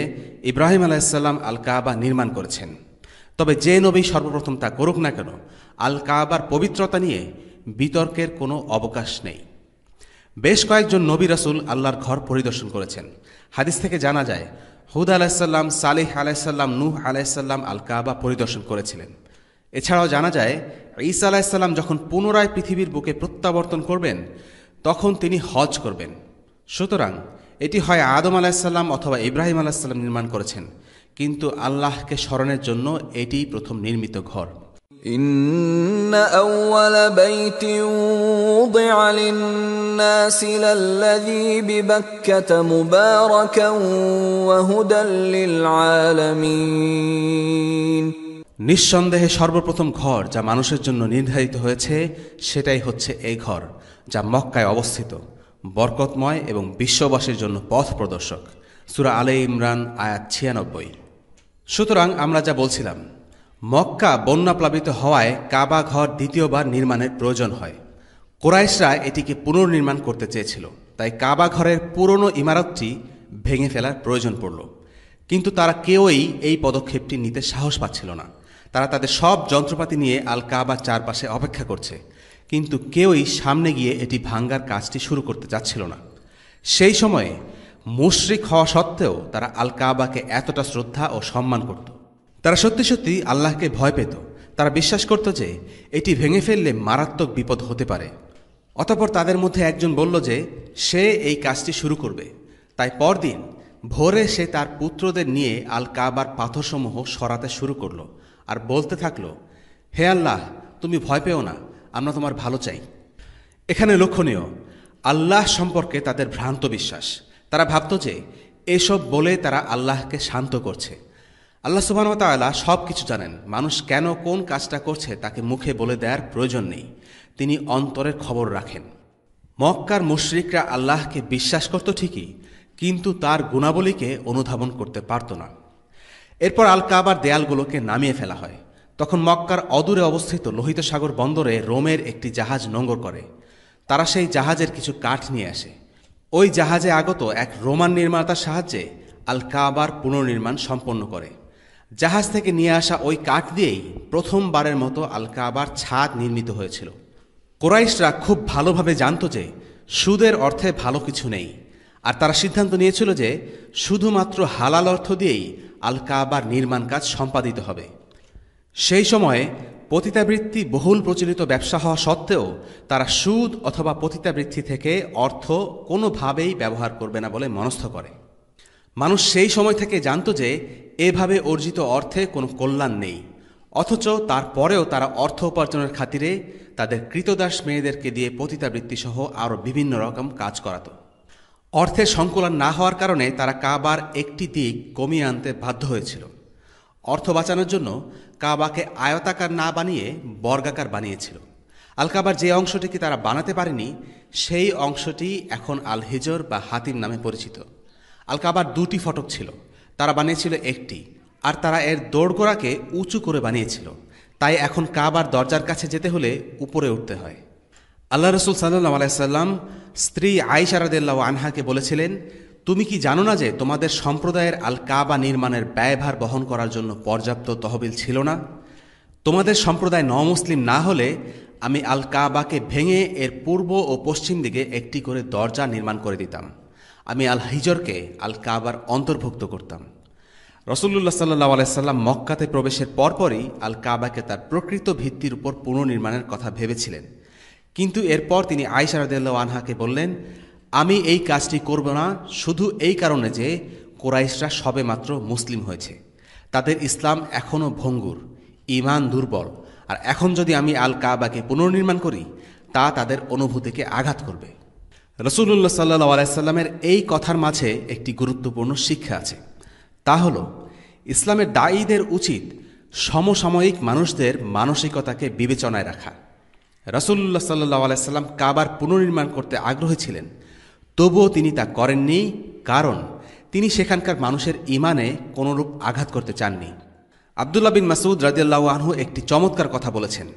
ইব্রাহিম আলাইহিসসালাম আল কাবা নির্মাণ করেছেন। তবে যে নবী সর্বপ্রথম তা করুক না কেন, আল কাবার পবিত্রতা নিয়ে বিতর্কের কোনো অবকাশ নেই। বেশ কয়েকজন নবী রাসূল আল্লাহর ঘর পরিদর্শন করেছেন। হাদিস থেকে জানা যায় হুদ আলাইহিসসালাম, সালেহ আলাইহিসসালাম, নূহ আলাইহিসসালাম আল কাবা পরিদর্শন করেছিলেন। এছাড়াও জানা যায় ঈসা আলাইহিসসালাম যখন পুনরায় পৃথিবীর বুকে প্রত্যাবর্তন করবেন, তখন তিনি হজ করবেন। সুতরাং এটি হয় আদম আলাইহিসসালাম অথবা ইব্রাহিম আলাইহিসসালাম নির্মাণ করেছেন, কিন্তু আল্লাহকে স্মরণের জন্য এটিই প্রথম নির্মিত ঘর। إن أول بيت وضع للناس للذي ببكة مباركا وهدى للعالمين। নিঃসন্দেহে সর্বপ্রথম ঘর যা মানুষের জন্য নির্ধারিত হয়েছে সেটাই হচ্ছে এই ঘর, যা মক্কায় অবস্থিত, বরকতময় এবং বিশ্ববাসীর জন্য পথ প্রদর্শক। সূরা আলে ইমরান আয়াত 96। সুতরাং আমরা যা বলছিলাম, মক্কা বন্যাপ্লাবিত হওয়ায় কাবা ঘর দ্বিতীয়বার নির্মাণের প্রয়োজন হয়। কুরাইশরা এটিকে পুনর্নির্মাণ করতে চেয়েছিল, তাই কাবা ঘরের পুরনো ইমারতটি ভেঙে ফেলার প্রয়োজন পড়ল। কিন্তু তারা কেউই এই পদক্ষেপটি নিতে সাহস পাচ্ছিল না। তারা তাদের সব যন্ত্রপাতি নিয়ে আল কাবার চারপাশে অপেক্ষা করছে, কিন্তু কেউই সামনে গিয়ে এটি ভাঙ্গার কাজটি শুরু করতে যাচ্ছিল না। সেই সময়ে মুশরিক হওয়া সত্ত্বেও তারা আল কাবাকে এতটা শ্রদ্ধা ও সম্মান করত। তারা সত্যি সত্যি আল্লাহকে ভয় পেত। তারা বিশ্বাস করত যে এটি ভেঙে ফেললে মারাত্মক বিপদ হতে পারে। অতঃপর তাদের মধ্যে একজন বলল যে সে এই কাজটি শুরু করবে। তাই পরদিন ভোরে সে তার পুত্রদের নিয়ে আল কাবার পাথরসমূহ সরাতে শুরু করল আর বলতে থাকল, হে আল্লাহ, তুমি ভয় পেও না, আমরা তোমার ভালো চাই। এখানে লক্ষণীয় আল্লাহ সম্পর্কে তাদের ভ্রান্ত বিশ্বাস। তারা ভাবত যে এসব বলে তারা আল্লাহকে শান্ত করছে। আল্লাহ সুবহানাহু ওয়া তাআলা সব কিছু জানেন। মানুষ কেন কোন কাজটা করছে তাকে মুখে বলে দেওয়ার প্রয়োজন নেই, তিনি অন্তরের খবর রাখেন। মক্কার মুশরিকরা আল্লাহকে বিশ্বাস করত ঠিকই, কিন্তু তার গুণাবলীকে অনুধাবন করতে পারত না। এরপর আল কাবার দেয়ালগুলোকে নামিয়ে ফেলা হয়। তখন মক্কার অদূরে অবস্থিত লোহিত সাগর বন্দরে রোমের একটি জাহাজ নোঙর করে। তারা সেই জাহাজের কিছু কাঠ নিয়ে আসে। ওই জাহাজে আগত এক রোমান নির্মাতার সাহায্যে আল কাবার পুনর্নির্মাণ সম্পন্ন করে। জাহাজ থেকে নিয়ে আসা ওই কাঠ দিয়েই প্রথমবারের মতো আল কাবার ছাদ নির্মিত হয়েছিল। কুরাইশরা খুব ভালোভাবে জানত যে সুদের অর্থে ভালো কিছু নেই, আর তারা সিদ্ধান্ত নিয়েছিল যে শুধুমাত্র হালাল অর্থ দিয়েই আল কাবার নির্মাণ কাজ সম্পাদিত হবে। সেই সময়ে পতিতাবৃত্তি বহুল প্রচলিত ব্যবসা হওয়া সত্ত্বেও তারা সুদ অথবা পতিতাবৃত্তি থেকে অর্থ কোনোভাবেই ব্যবহার করবে না বলে মনস্থ করে। মানুষ সেই সময় থেকে জানত যে এভাবে অর্জিত অর্থে কোনো কল্যাণ নেই, অথচ তারপরেও তারা অর্থ উপার্জনের খাতিরে তাদের কৃতদাস মেয়েদেরকে দিয়ে পতিতাবৃত্তিসহ আরও বিভিন্ন রকম কাজ করাত। অর্থের সংকুলান না হওয়ার কারণে তারা কাবার একটি দিক কমিয়ে আনতে বাধ্য হয়েছিল। অর্থ বাঁচানোর জন্য কাবাকে আয়তাকার না বানিয়ে বর্গাকার বানিয়েছিল। আল কাবার যে অংশটিকে তারা বানাতে পারেনি সেই অংশটি এখন আল হিজর বা হাতিম নামে পরিচিত। আল কাবার 2টি ফটক ছিল, তারা বানিয়েছিল একটি, আর তারা এর দোরগোড়াকে উঁচু করে বানিয়েছিল। তাই এখন কাবার দরজার কাছে যেতে হলে উপরে উঠতে হয়। আল্লাহ রসুল সাল্লাল্লাহু আলাইহি সাল্লাম স্ত্রী আয়েশা রাদিয়াল্লাহু আনহাকে বলেছিলেন, তুমি কি জানো না যে তোমাদের সম্প্রদায়ের আল কাবা নির্মাণের ব্যয়ভার বহন করার জন্য পর্যাপ্ত তহবিল ছিল না? তোমাদের সম্প্রদায় নমুসলিম না হলে আমি আল কাবাকে ভেঙে এর পূর্ব ও পশ্চিম দিকে একটি করে দরজা নির্মাণ করে দিতাম। আমি আল হিজরকে আল কাবার অন্তর্ভুক্ত করতাম। রাসূলুল্লাহ সাল্লাল্লাহু আলাইহি সাল্লাম মক্কাতে প্রবেশের পরপরই আল কাবাকে তার প্রকৃত ভিত্তির উপর পুনর্নির্মাণের কথা ভেবেছিলেন, কিন্তু এরপর তিনি আয়েশা রাদিয়াল্লাহু আনহাকে বললেন, আমি এই কাজটি করব না শুধু এই কারণে যে কুরাইশরা সবেমাত্র মুসলিম হয়েছে, তাদের ইসলাম এখনও ভঙ্গুর, ঈমান দুর্বল, আর এখন যদি আমি আল কাবাকে পুনর্নির্মাণ করি তা তাদের অনুভূতিকে আঘাত করবে। রাসূলুল্লাহ সাল্লাল্লাহু আলাইহি সাল্লামের এই কথার মাঝে একটি গুরুত্বপূর্ণ শিক্ষা আছে, তা হল ইসলামের দায়ীদের উচিত সমসাময়িক মানুষদের মানসিকতাকে বিবেচনায় রাখা। রাসূলুল্লাহ সাল্লাল্লাহু আলাইহি সাল্লাম কাবার পুনর্নির্মাণ করতে আগ্রহী ছিলেন, তবুও তিনি তা করেননি, কারণ তিনি সেখানকার মানুষের ঈমানে কোনরূপ আঘাত করতে চাননি। আব্দুল্লাহ বিন মাসউদ রাদিয়াল্লাহু আনহু একটি চমৎকার কথা বলেছেন,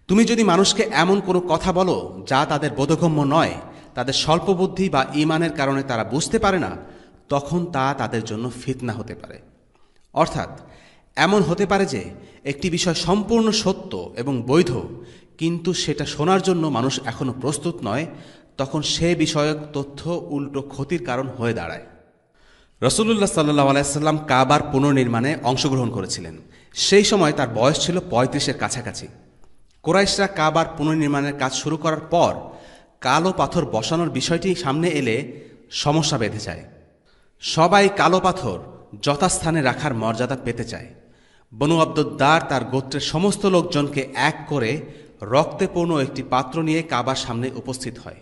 তুমি যদি মানুষকে এমন কোনো কথা বলো যা তাদের বোধগম্য নয়, তাদের স্বল্প বুদ্ধি বা ঈমানের কারণে তারা বুঝতে পারে না, তখন তা তাদের জন্য ফিতনা হতে পারে। অর্থাৎ এমন হতে পারে যে একটি বিষয় সম্পূর্ণ সত্য এবং বৈধ, কিন্তু সেটা শোনার জন্য মানুষ এখনো প্রস্তুত নয়, তখন সে বিষয়ক তথ্য উল্টো ক্ষতির কারণ হয়ে দাঁড়ায়। রাসূলুল্লাহ সাল্লাল্লাহু আলাইহি সাল্লাম কাবার পুনর্নির্মাণে অংশগ্রহণ করেছিলেন। সেই সময় তার বয়স ছিল 35-এর কাছাকাছি। কুরাইশরা কাবার পুনর্নির্মাণের কাজ শুরু করার পর কালো পাথর বসানোর বিষয়টি সামনে এলে সমস্যা বেঁধে যায়। সবাই কালো পাথর যথাস্থানে রাখার মর্যাদা পেতে চায়। বনু আব্দুদ্দার তার গোত্রের সমস্ত লোকজনকে এক করে রক্তে পূর্ণ একটি পাত্র নিয়ে কাবার সামনে উপস্থিত হয়।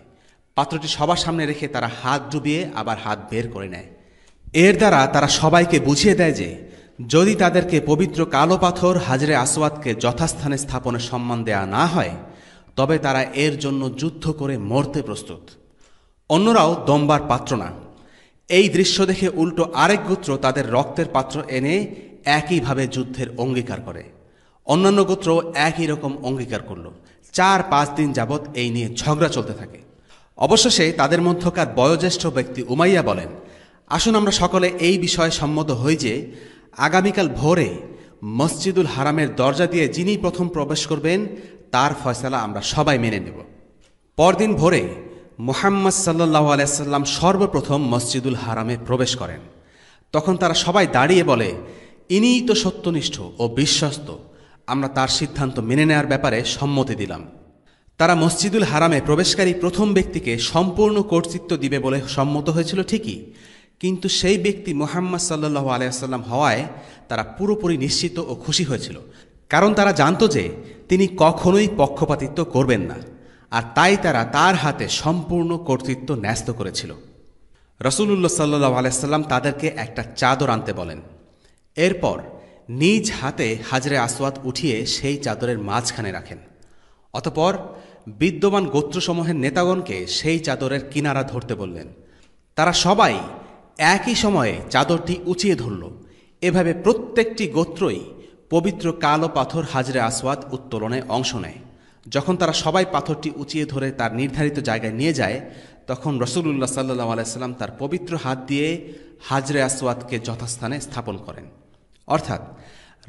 পাত্রটি সবার সামনে রেখে তারা হাত ডুবিয়ে আবার হাত বের করে নেয়। এর দ্বারা তারা সবাইকে বুঝিয়ে দেয় যে যদি তাদেরকে পবিত্র কালো পাথর হাজরে আসওয়াদকে যথাস্থানে স্থাপনের সম্মান দেয়া না হয়, তবে তারা এর জন্য যুদ্ধ করে মরতে প্রস্তুত। অন্যরাও দমবার পাত্র না। এই দৃশ্য দেখে উল্টো আরেক গোত্র তাদের রক্তের পাত্র এনে একইভাবে যুদ্ধের অঙ্গীকার করে। অন্যান্য গোত্র একই রকম অঙ্গীকার করল। 4-5 দিন যাবৎ এই নিয়ে ঝগড়া চলতে থাকে। অবশেষে তাদের মধ্যকার বয়োজ্যেষ্ঠ ব্যক্তি উমাইয়া বলেন, আসুন আমরা সকলে এই বিষয়ে সম্মত হই যে আগামীকাল ভোরে মসজিদুল হারামের দরজা দিয়ে যিনি প্রথম প্রবেশ করবেন তার ফয়সালা আমরা সবাই মেনে নেব। পরদিন ভোরে মুহাম্মদ সাল্লাল্লাহু আলাইহি সাল্লাম সর্বপ্রথম মসজিদুল হারামে প্রবেশ করেন। তখন তারা সবাই দাঁড়িয়ে বলে, ইনিই তো সত্যনিষ্ঠ ও বিশ্বস্ত, আমরা তার সিদ্ধান্ত মেনে নেওয়ার ব্যাপারে সম্মতি দিলাম। তারা মসজিদুল হারামে প্রবেশকারী প্রথম ব্যক্তিকে সম্পূর্ণ কর্তৃত্ব দিবে বলে সম্মত হয়েছিল ঠিকই, কিন্তু সেই ব্যক্তি মুহাম্মদ সাল্লাল্লাহু আলাইহি ওয়াসাল্লাম হওয়ায় তারা পুরোপুরি নিশ্চিত ও খুশি হয়েছিল, কারণ তারা জানত যে তিনি কখনোই পক্ষপাতিত্ব করবেন না, আর তাই তারা তার হাতে সম্পূর্ণ কর্তৃত্ব ন্যস্ত করেছিল। রাসূলুল্লাহ সাল্লাল্লাহু আলাইহি ওয়াসাল্লাম তাদেরকে একটা চাদর আনতে বলেন। এরপর নিজ হাতে হাজরে আসওয়াদ উঠিয়ে সেই চাদরের মাঝখানে রাখেন। অতঃপর বিদ্যমান গোত্রসমূহের নেতাগণকে সেই চাদরের কিনারা ধরতে বললেন। তারা সবাই একই সময়ে চাদরটি উঁচিয়ে ধরল। এভাবে প্রত্যেকটি গোত্রই পবিত্র কালো পাথর হাজরে আসওয়াদ উত্তোলনে অংশ নেয়। যখন তারা সবাই পাথরটি উঁচিয়ে ধরে তার নির্ধারিত জায়গায় নিয়ে যায়, তখন রাসূলুল্লাহ সাল্লাল্লাহু আলাইহি ওয়াসাল্লাম তার পবিত্র হাত দিয়ে হাজরে আসওয়াদকে যথাস্থানে স্থাপন করেন। অর্থাৎ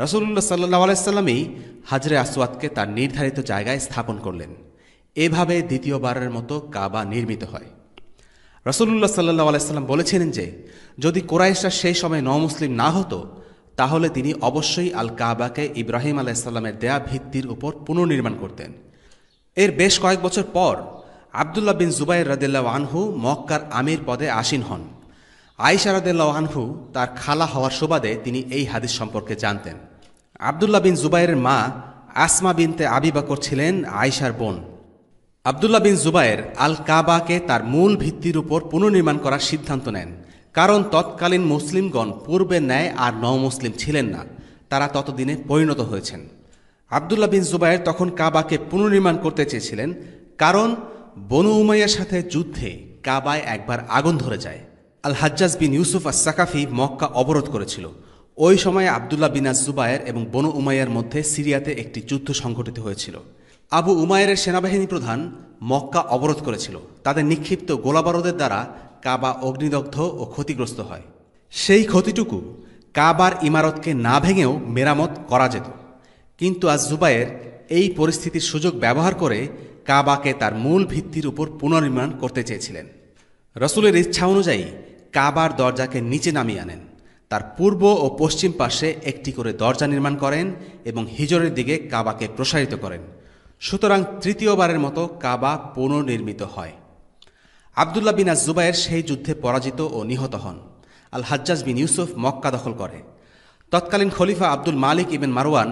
রাসূলুল্লাহ সাল্লাল্লাহু আলাইহি ওয়াসাল্লামই হাজরে আসওয়াদকে তার নির্ধারিত জায়গায় স্থাপন করলেন। এভাবে দ্বিতীয়বারের মতো কাবা নির্মিত হয়। রাসূলুল্লাহ সাল্লাল্লাহু আলাইহি ওয়াসাল্লাম বলেছিলেন যে যদি কুরাইশরা সেই সময় নমুসলিম না হতো, তাহলে তিনি অবশ্যই আল কাবাকে ইব্রাহিম আলাইহিস সালামের দেয়া ভিত্তির উপর পুনর্নির্মাণ করতেন। এর বেশ কয়েক বছর পর আব্দুল্লাহ বিন জুবাইর রাদিয়াল্লাহু আনহু মক্কার আমির পদে আসীন হন। আয়েশা রাদিয়াল্লাহু আনহু তার খালা হওয়ার সুবাদে তিনি এই হাদিস সম্পর্কে জানতেন। আব্দুল্লাহ বিন জুবাইরের মা আসমা বিনতে আবি বকর ছিলেন আয়েশার বোন। আব্দুল্লাহ বিন জুবাইর আল কাবাকে তার মূল ভিত্তির উপর পুনর্নির্মাণ করার সিদ্ধান্ত নেন, কারণ তৎকালীন মুসলিমগণ পূর্বের ন্যায় আর নও মুসলিম ছিলেন না, তারা ততদিনে পরিণত হয়েছেন। আবদুল্লাহ বিন জুবায়ের তখন কাবাকে পুনর্নির্মাণ করতে চেয়েছিলেন, কারণ বনু উমাইয়ার সাথে যুদ্ধে কাবায় একবার আগুন ধরে যায়। আল হাজ্জাজ বিন ইউসুফ আস-সাকাফি মক্কা অবরোধ করেছিল। ওই সময়ে আবদুল্লাহ বিন জুবায়ের এবং বনু উমাইয়ার মধ্যে সিরিয়াতে একটি যুদ্ধ সংঘটিত হয়েছিল। আবু উমায়ের সেনাবাহিনী প্রধান মক্কা অবরোধ করেছিল। তাদের নিক্ষিপ্ত গোলাবারুদের দ্বারা কাবা অগ্নিদগ্ধ ও ক্ষতিগ্রস্ত হয়। সেই ক্ষতিটুকু কাবার ইমারতকে না ভেঙেও মেরামত করা যেত, কিন্তু আজ-জুবায়ের এই পরিস্থিতির সুযোগ ব্যবহার করে কাবাকে তার মূল ভিত্তির উপর পুনর্নির্মাণ করতে চেয়েছিলেন। রসুলের ইচ্ছা অনুযায়ী কাবার দরজাকে নিচে নামিয়ে আনেন, তার পূর্ব ও পশ্চিম পাশে একটি করে দরজা নির্মাণ করেন এবং হিজরের দিকে কাবাকে প্রসারিত করেন। সুতরাং তৃতীয়বারের মতো কাবা পুনর্নির্মিত হয়। আবদুল্লাহ বিন আজ-জুবায়ের সেই যুদ্ধে পরাজিত ও নিহত হন। আল হাজ্জাজ বিন ইউসুফ মক্কা দখল করে। তৎকালীন খলিফা আব্দুল মালিক ইবেন মারওয়ান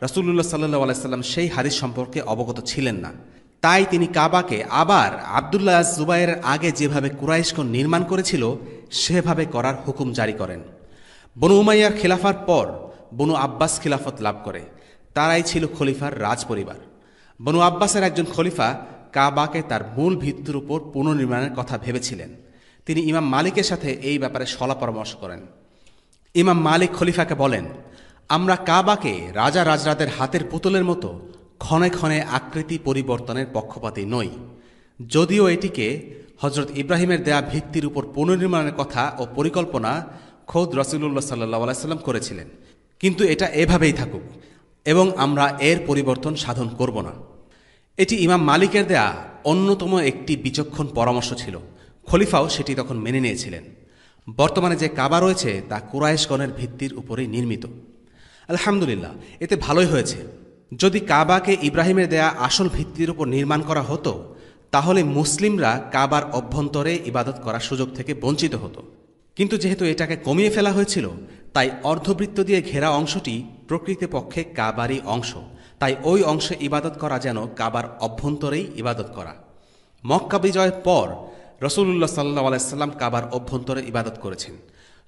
রাসূলুল্লাহ সাল্লাল্লাহু আলাইহি সাল্লাম সেই হাদিস সম্পর্কে অবগত ছিলেন না। তাই তিনি কাবাকে আবার আবদুল্লাহ আজ-জুবায়ের আগে যেভাবে কুরাইশগণ নির্মাণ করেছিল সেভাবে করার হুকুম জারি করেন। বনু উমাইয়ার খিলাফার পর বনু আব্বাস খিলাফত লাভ করে। তারাই ছিল খলিফার রাজ পরিবার। বনু আব্বাসের একজন খলিফা কাবাকে তার মূল ভিত্তির উপর পুনর্নির্মাণের কথা ভেবেছিলেন। তিনি ইমাম মালিকের সাথে এই ব্যাপারে সলা পরামর্শ করেন। ইমাম মালিক খলিফাকে বলেন, আমরা কাবাকে রাজা রাজরাদের হাতের পুতুলের মতো ক্ষণে ক্ষণে আকৃতি পরিবর্তনের পক্ষপাতী নই। যদিও এটিকে হজরত ইব্রাহিমের দেয়া ভিত্তির উপর পুনর্নির্মাণের কথা ও পরিকল্পনা খোদ রাসূলুল্লাহ সাল্লাল্লাহু আলাইহি সাল্লাম করেছিলেন, কিন্তু এটা এভাবেই থাকুক এবং আমরা এর পরিবর্তন সাধন করব না। এটি ইমাম মালিকের দেয়া অন্যতম একটি বিচক্ষণ পরামর্শ ছিল। খলিফাও সেটি তখন মেনে নিয়েছিলেন। বর্তমানে যে কাবা রয়েছে তা কুরাইশগণের ভিত্তির উপরেই নির্মিত। আলহামদুলিল্লাহ, এতে ভালোই হয়েছে। যদি কাবাকে ইব্রাহিমের দেয়া আসল ভিত্তির উপর নির্মাণ করা হতো, তাহলে মুসলিমরা কাবার অভ্যন্তরে ইবাদত করার সুযোগ থেকে বঞ্চিত হতো। কিন্তু যেহেতু এটাকে কমিয়ে ফেলা হয়েছিল, তাই অর্ধবৃত্ত দিয়ে ঘেরা অংশটি প্রকৃতপক্ষে কাবারই অংশ। তাই ওই অংশে ইবাদত করা যেন কাবার অভ্যন্তরেই ইবাদত করা। মক্কা বিজয়ের পর রাসূলুল্লাহ সাল্লাল্লাহু আলাইহি সাল্লাম কাবার অভ্যন্তরে ইবাদত করেছেন।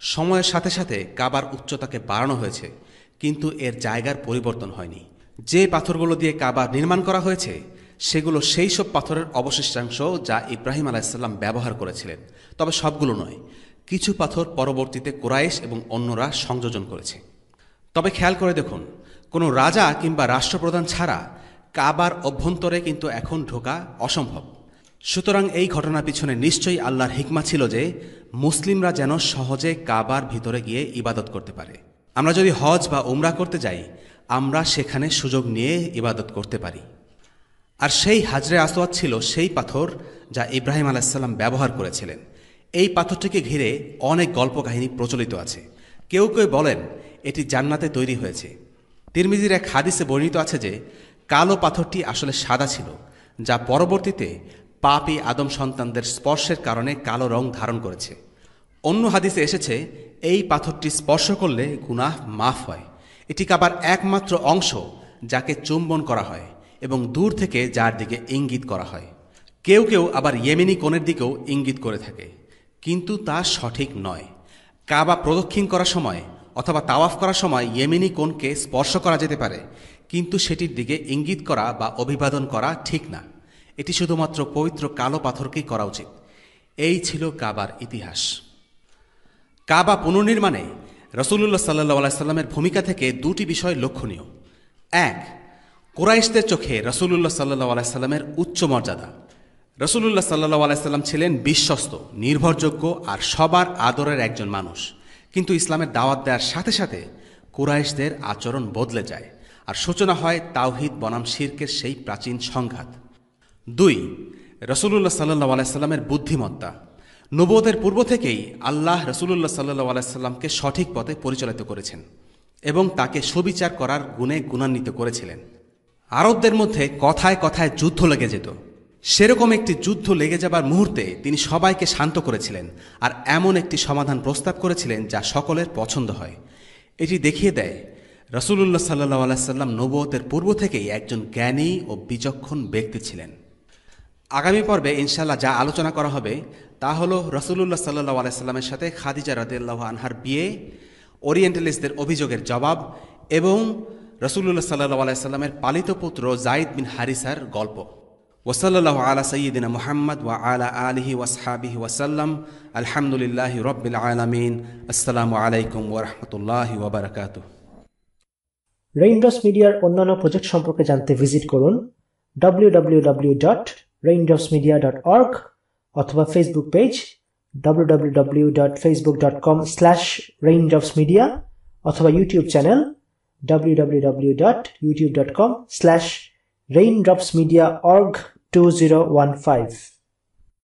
সময়ের সাথে সাথে কাবার উচ্চতাকে বাড়ানো হয়েছে, কিন্তু এর জায়গার পরিবর্তন হয়নি। যে পাথরগুলো দিয়ে কাবা নির্মাণ করা হয়েছে সেগুলো সেই সব পাথরের অবশিষ্টাংশ যা ইব্রাহিম আলাইহিস সালাম ব্যবহার করেছিলেন। তবে সবগুলো নয়, কিছু পাথর পরবর্তীতে কুরাইশ এবং অন্যরা সংযোজন করেছে। তবে খেয়াল করে দেখুন, কোনো রাজা কিংবা রাষ্ট্রপ্রধান ছাড়া কাবার অভ্যন্তরে কিন্তু এখন ঢোকা অসম্ভব। সুতরাং এই ঘটনার পিছনে নিশ্চয়ই আল্লাহর হিকমা ছিল যে মুসলিমরা যেন সহজে কাবার ভিতরে গিয়ে ইবাদত করতে পারে। আমরা যদি হজ বা উমরা করতে যাই, আমরা সেখানে সুযোগ নিয়ে ইবাদত করতে পারি। আর সেই হাজরে আসওয়াদ ছিল সেই পাথর যা ইব্রাহিম আলাইহিস সালাম ব্যবহার করেছিলেন। এই পাথরটিকে ঘিরে অনেক গল্প কাহিনী প্রচলিত আছে। কেউ কেউ বলেন এটি জান্নাতে তৈরি হয়েছে। তিরমিজির এক হাদিসে বর্ণিত আছে যে কালো পাথরটি আসলে সাদা ছিল, যা পরবর্তীতে পাপী আদম সন্তানদের স্পর্শের কারণে কালো রং ধারণ করেছে। অন্য হাদিসে এসেছে এই পাথরটি স্পর্শ করলে গুনাহ মাফ হয়। এটি কাবার একমাত্র অংশ যাকে চুম্বন করা হয় এবং দূর থেকে যার দিকে ইঙ্গিত করা হয়। কেউ কেউ আবার ইয়েমেনি কোণের দিকেও ইঙ্গিত করে থাকে, কিন্তু তা সঠিক নয়। কাবা প্রদক্ষিণ করার সময় অথবা তাওয়াফ করার সময় ইয়েমেনি কোণকে স্পর্শ করা যেতে পারে, কিন্তু সেটির দিকে ইঙ্গিত করা বা অভিবাদন করা ঠিক না। এটি শুধুমাত্র পবিত্র কালো পাথরকেই করা উচিত। এই ছিল কাবার ইতিহাস। কাবা পুনর্নির্মাণে রাসূলুল্লাহ সাল্লাল্লাহু আলাইহি সাল্লামের ভূমিকা থেকে দুটি বিষয় লক্ষণীয়। এক, কুরাইশদের চোখে রাসূলুল্লাহ সাল্লাল্লাহু আলাইহি সাল্লামের উচ্চ মর্যাদা। রাসূলুল্লাহ সাল্লাল্লাহু আলাইহি সাল্লাম ছিলেন বিশ্বস্ত, নির্ভরযোগ্য আর সবার আদরের একজন মানুষ। কিন্তু ইসলামের দাওয়াত দেওয়ার সাথে সাথে কুরাইশদের আচরণ বদলে যায়, আর সূচনা হয় তাওহীদ বনাম শিরকের সেই প্রাচীন সংঘাত। দুই, রাসূলুল্লাহ সাল্লাল্লাহু আলাইহি সাল্লামের বুদ্ধিমত্তা। নবুয়তের পূর্ব থেকেই আল্লাহ রাসূলুল্লাহ সাল্লাল্লাহু আলাইহি সাল্লামকে সঠিক পথে পরিচালিত করেছেন এবং তাকে সুবিচার করার গুণে গুণান্বিত করেছিলেন। আরবদের মধ্যে কথায় কথায় যুদ্ধ লেগে যেত। সেরকম একটি যুদ্ধ লেগে যাবার মুহূর্তে তিনি সবাইকে শান্ত করেছিলেন আর এমন একটি সমাধান প্রস্তাব করেছিলেন যা সকলের পছন্দ হয়। এটি দেখিয়ে দেয় রাসূলুল্লাহ সাল্লাল্লাহু আলাইহি সাল্লাম নবুয়তের পূর্ব থেকেই একজন জ্ঞানী ও বিচক্ষণ ব্যক্তি ছিলেন। আগামী পর্বে ইনশাআল্লাহ যা আলোচনা করা হবে তা হলো রাসূলুল্লাহ সাল্লাল্লাহু আলাইহি সাল্লামের সাথে খাদিজা রাদিয়াল্লাহু আনহার বিয়ে, ওরিয়েন্টালিস্টদের অভিযোগের জবাব এবং রাসূলুল্লাহ সাল্লাল্লাহু আলাইহি সাল্লামের পালিত পুত্র যায়েদ বিন হারিসার গল্প। ওয়াসাল্লাল্লাহু আলা সাইয়্যিদিনা মুহাম্মদ ওয়া আলা আলিহি ওয়াসহাবিহি ওয়াসাল্লাম। আলহামদুলিল্লাহি রাব্বিল আলামিন। আসসালামু আলাইকুম ওয়া রাহমাতুল্লাহি ওয়া বারাকাতুহু। রেইনড্রপস মিডিয়ার অন্যান্য প্রজেক্ট সম্পর্কে জানতে ভিজিট করুন www.raindropsmedia.org অথবা ফেসবুক পেজ www.facebook.com/raindropsmedia অথবা ইউটিউব চ্যানেল www.youtube.com/raindropsmediaorg2015